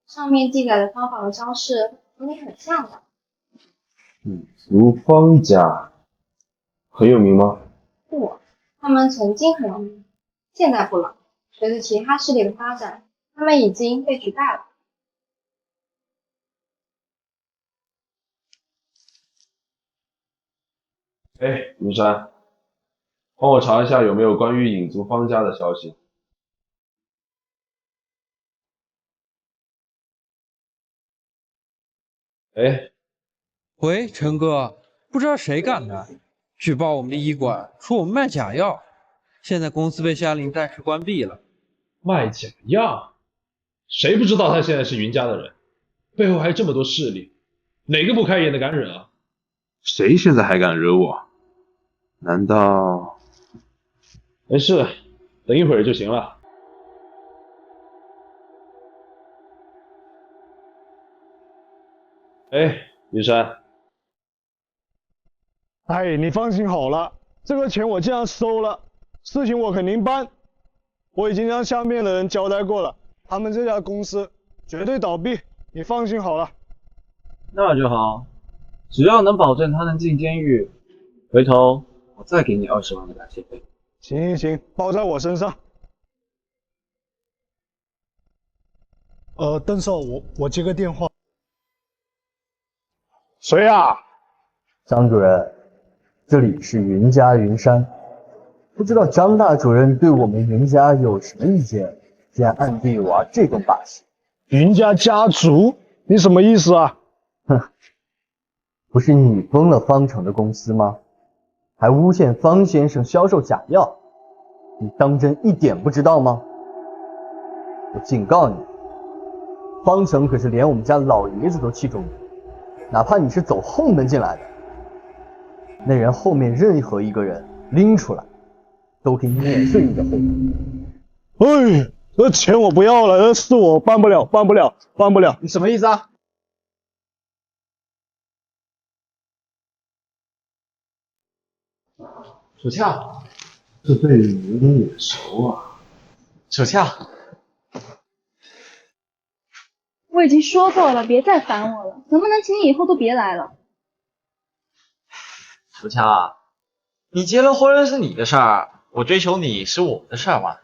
上面记载的方法和招式和你很像的。隐族方家很有名吗？不，他们曾经很有名，现在不了。随着其他势力的发展，他们已经被取代了。哎，云山，帮我查一下有没有关于隐族方家的消息。哎，喂，陈哥，不知道谁干的，举报我们的医馆，说我们卖假药，现在公司被下令暂时关闭了。卖假药？谁不知道他现在是云家的人，背后还有这么多势力，哪个不开眼的敢惹啊？谁现在还敢惹我？难道……没事，等一会儿就行了。哎，云山。哎，你放心好了，这个钱我既然收了，事情我肯定办。我已经让下面的人交代过了，他们这家公司绝对倒闭，你放心好了。那就好，只要能保证他能进监狱，回头我再给你20万的感谢费。行，包在我身上。邓少，我接个电话。谁啊？张主任，这里是云家云山，不知道张大主任对我们云家有什么意见？竟然暗地玩这种把戏。云家家族？你什么意思啊？哼，不是你封了方程的公司吗？还诬陷方先生销售假药，你当真一点不知道吗？我警告你，方程可是连我们家老爷子都器重的，哪怕你是走后门进来的，那人后面任何一个人拎出来，都可以碾碎你的后腿。哎，这钱我不要了，这事我办不了，办不了，办不了。你什么意思啊？楚翘，这背影有点眼熟啊。楚翘，我已经说过了，别再烦我了，能不能请你以后都别来了？楚翘，你结了婚是你的事儿，我追求你是我的事儿嘛。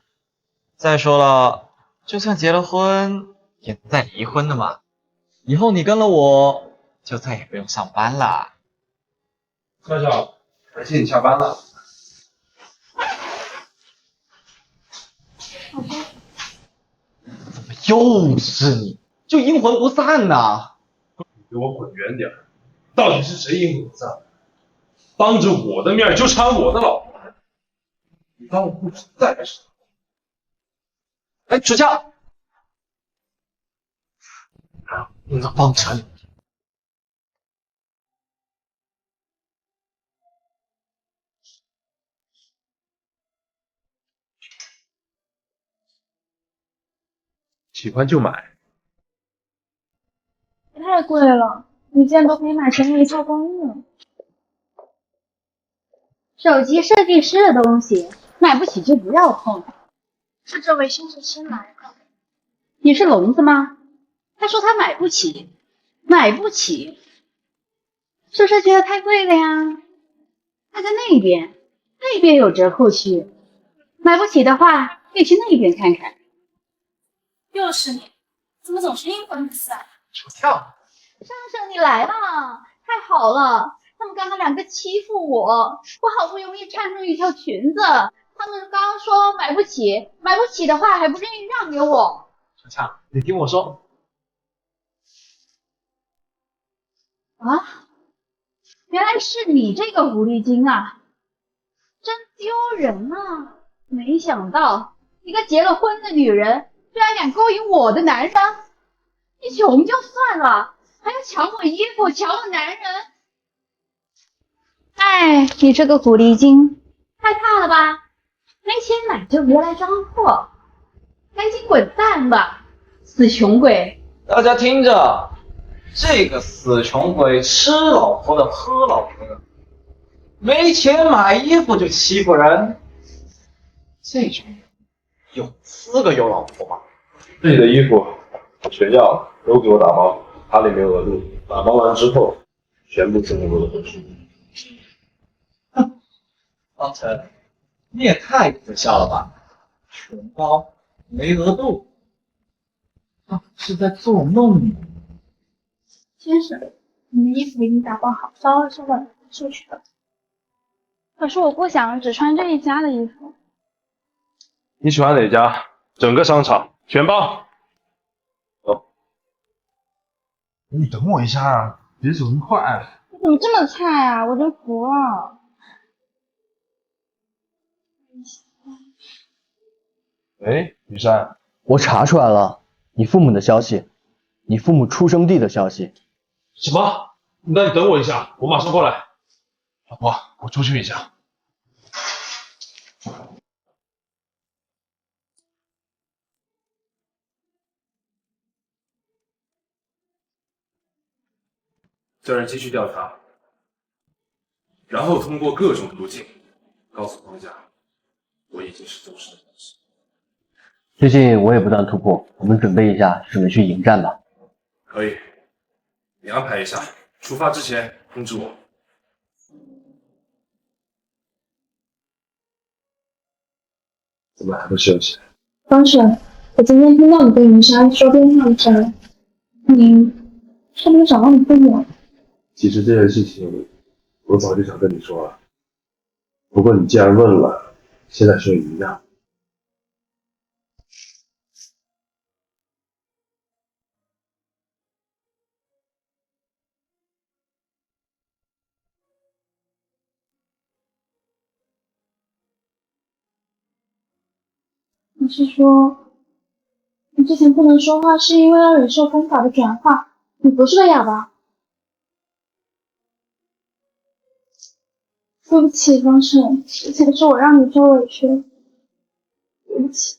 再说了，就算结了婚，也能再离婚的嘛。以后你跟了我，就再也不用上班了。笑笑，感谢你下班了。怎么又是你？就阴魂不散呐！你给我滚远点！到底是谁阴魂不散？当着我的面就缠我的老婆，你当我不存在是？哎，楚翘，你个方辰！喜欢就买。太贵了，一件都可以买成一套公寓了。手机设计师的东西，买不起就不要碰。是这位先生新来的。你是聋子吗？他说他买不起，买不起，是不是觉得太贵了呀？他在那边，那边有折扣区，买不起的话可以去那边看看。又是你，怎么总是阴魂不散？楚翘，先生你来了，太好了！他们刚刚两个欺负我，我好不容易穿中一条裙子，他们刚刚说买不起，买不起的话还不愿意让给我。楚翘，你听我说。啊，原来是你这个狐狸精啊，真丢人啊！没想到一个结了婚的女人居然敢勾引我的男人，你穷就算了，还要抢我衣服，抢我男人。哎，你这个狐狸精，害怕了吧？没钱买就别来装货，赶紧滚蛋吧，死穷鬼！大家听着，这个死穷鬼吃老婆的，喝老婆的，没钱买衣服就欺负人，这种人有资格有老婆吗？自己的衣服我全要了，都给我打包，卡里没有额度，打包完之后全部赠给我的同事。方辰，你也太可笑了吧！全包没额度，是在做梦。先生，你的衣服已经打包好，稍后就会出去了。可是我不想只穿这一家的衣服。你喜欢哪家？整个商场全包。走。你等我一下啊，别走那么快。你怎么这么菜啊？我真服了。哎，雨山，我查出来了，你父母的消息，你父母出生地的消息。什么？那你等我一下，我马上过来。老婆，我出去一下。叫人继续调查，然后通过各种途径告诉方家，我已经是宗师的同事。最近我也不断突破，我们准备一下，准备去迎战吧。可以，你安排一下，出发之前通知我。怎么还不休息？方婶，我今天听到你跟云山说电话的事儿，你是不是找到你父母了？其实这件事情我早就想跟你说了，不过你既然问了，现在说也一样。你是说，你之前不能说话是因为要忍受功法的转化？你不是个哑巴？对不起，方辰，之前是我让你受委屈了，对不起。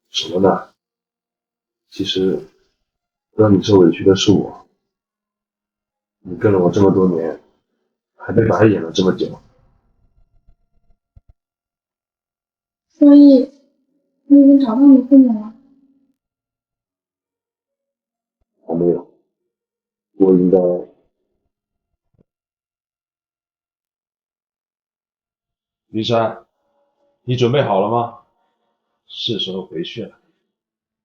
什么呢？其实让你受委屈的是我。你跟了我这么多年，还被白眼了这么久。所以，你已经找到你父母了？还没有，我应该。云山，你准备好了吗？是时候回去了。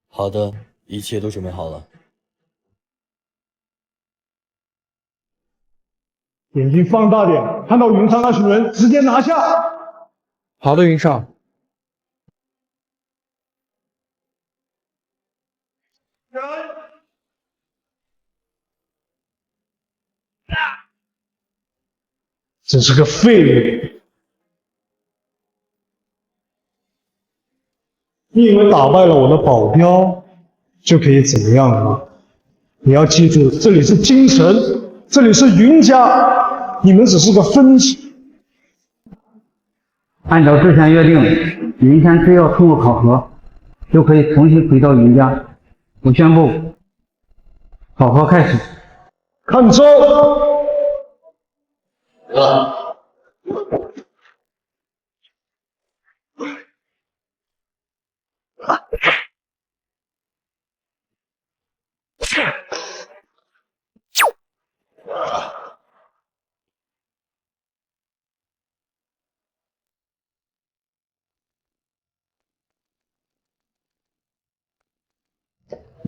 好的，一切都准备好了。眼睛放大点，看到云山那群人，直接拿下。好的，云少。真是个废物！你以为打败了我的保镖就可以怎么样了吗？你要记住，这里是京城，这里是云家，你们只是个分子。按照之前约定，云山只要通过考核，就可以重新回到云家。我宣布，考核开始。看招！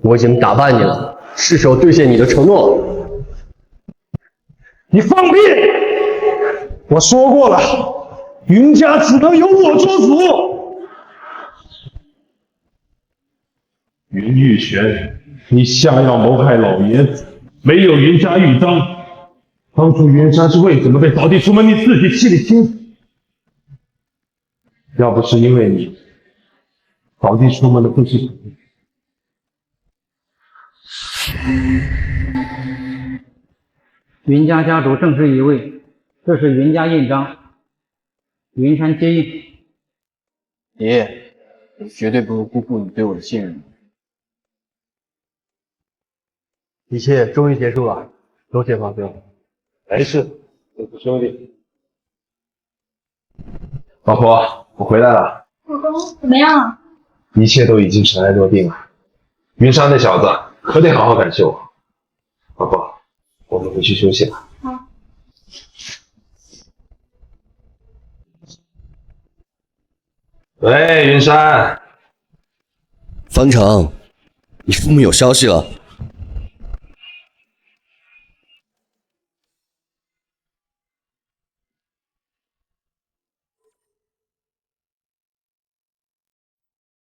我已经打败你了，是时候兑现你的承诺了。你放屁！我说过了，云家只能由我做主。云玉泉，你下药谋害老爷子，没有云家豫章。当初云山是为什么被扫地出门，你自己心里清楚。要不是因为你，扫地出门的不是你。云家家主正式移位，这是云家印章，云山接印。爷爷，我绝对不会辜负你对我的信任。一切终于结束了，多谢方兄。没事，都是兄弟。老婆，我回来了，老公，怎么样了？一切都已经尘埃落定了。云山那小子可得好好感谢我。老婆，我们回去休息了。好。喂，云山。方程，你父母有消息了。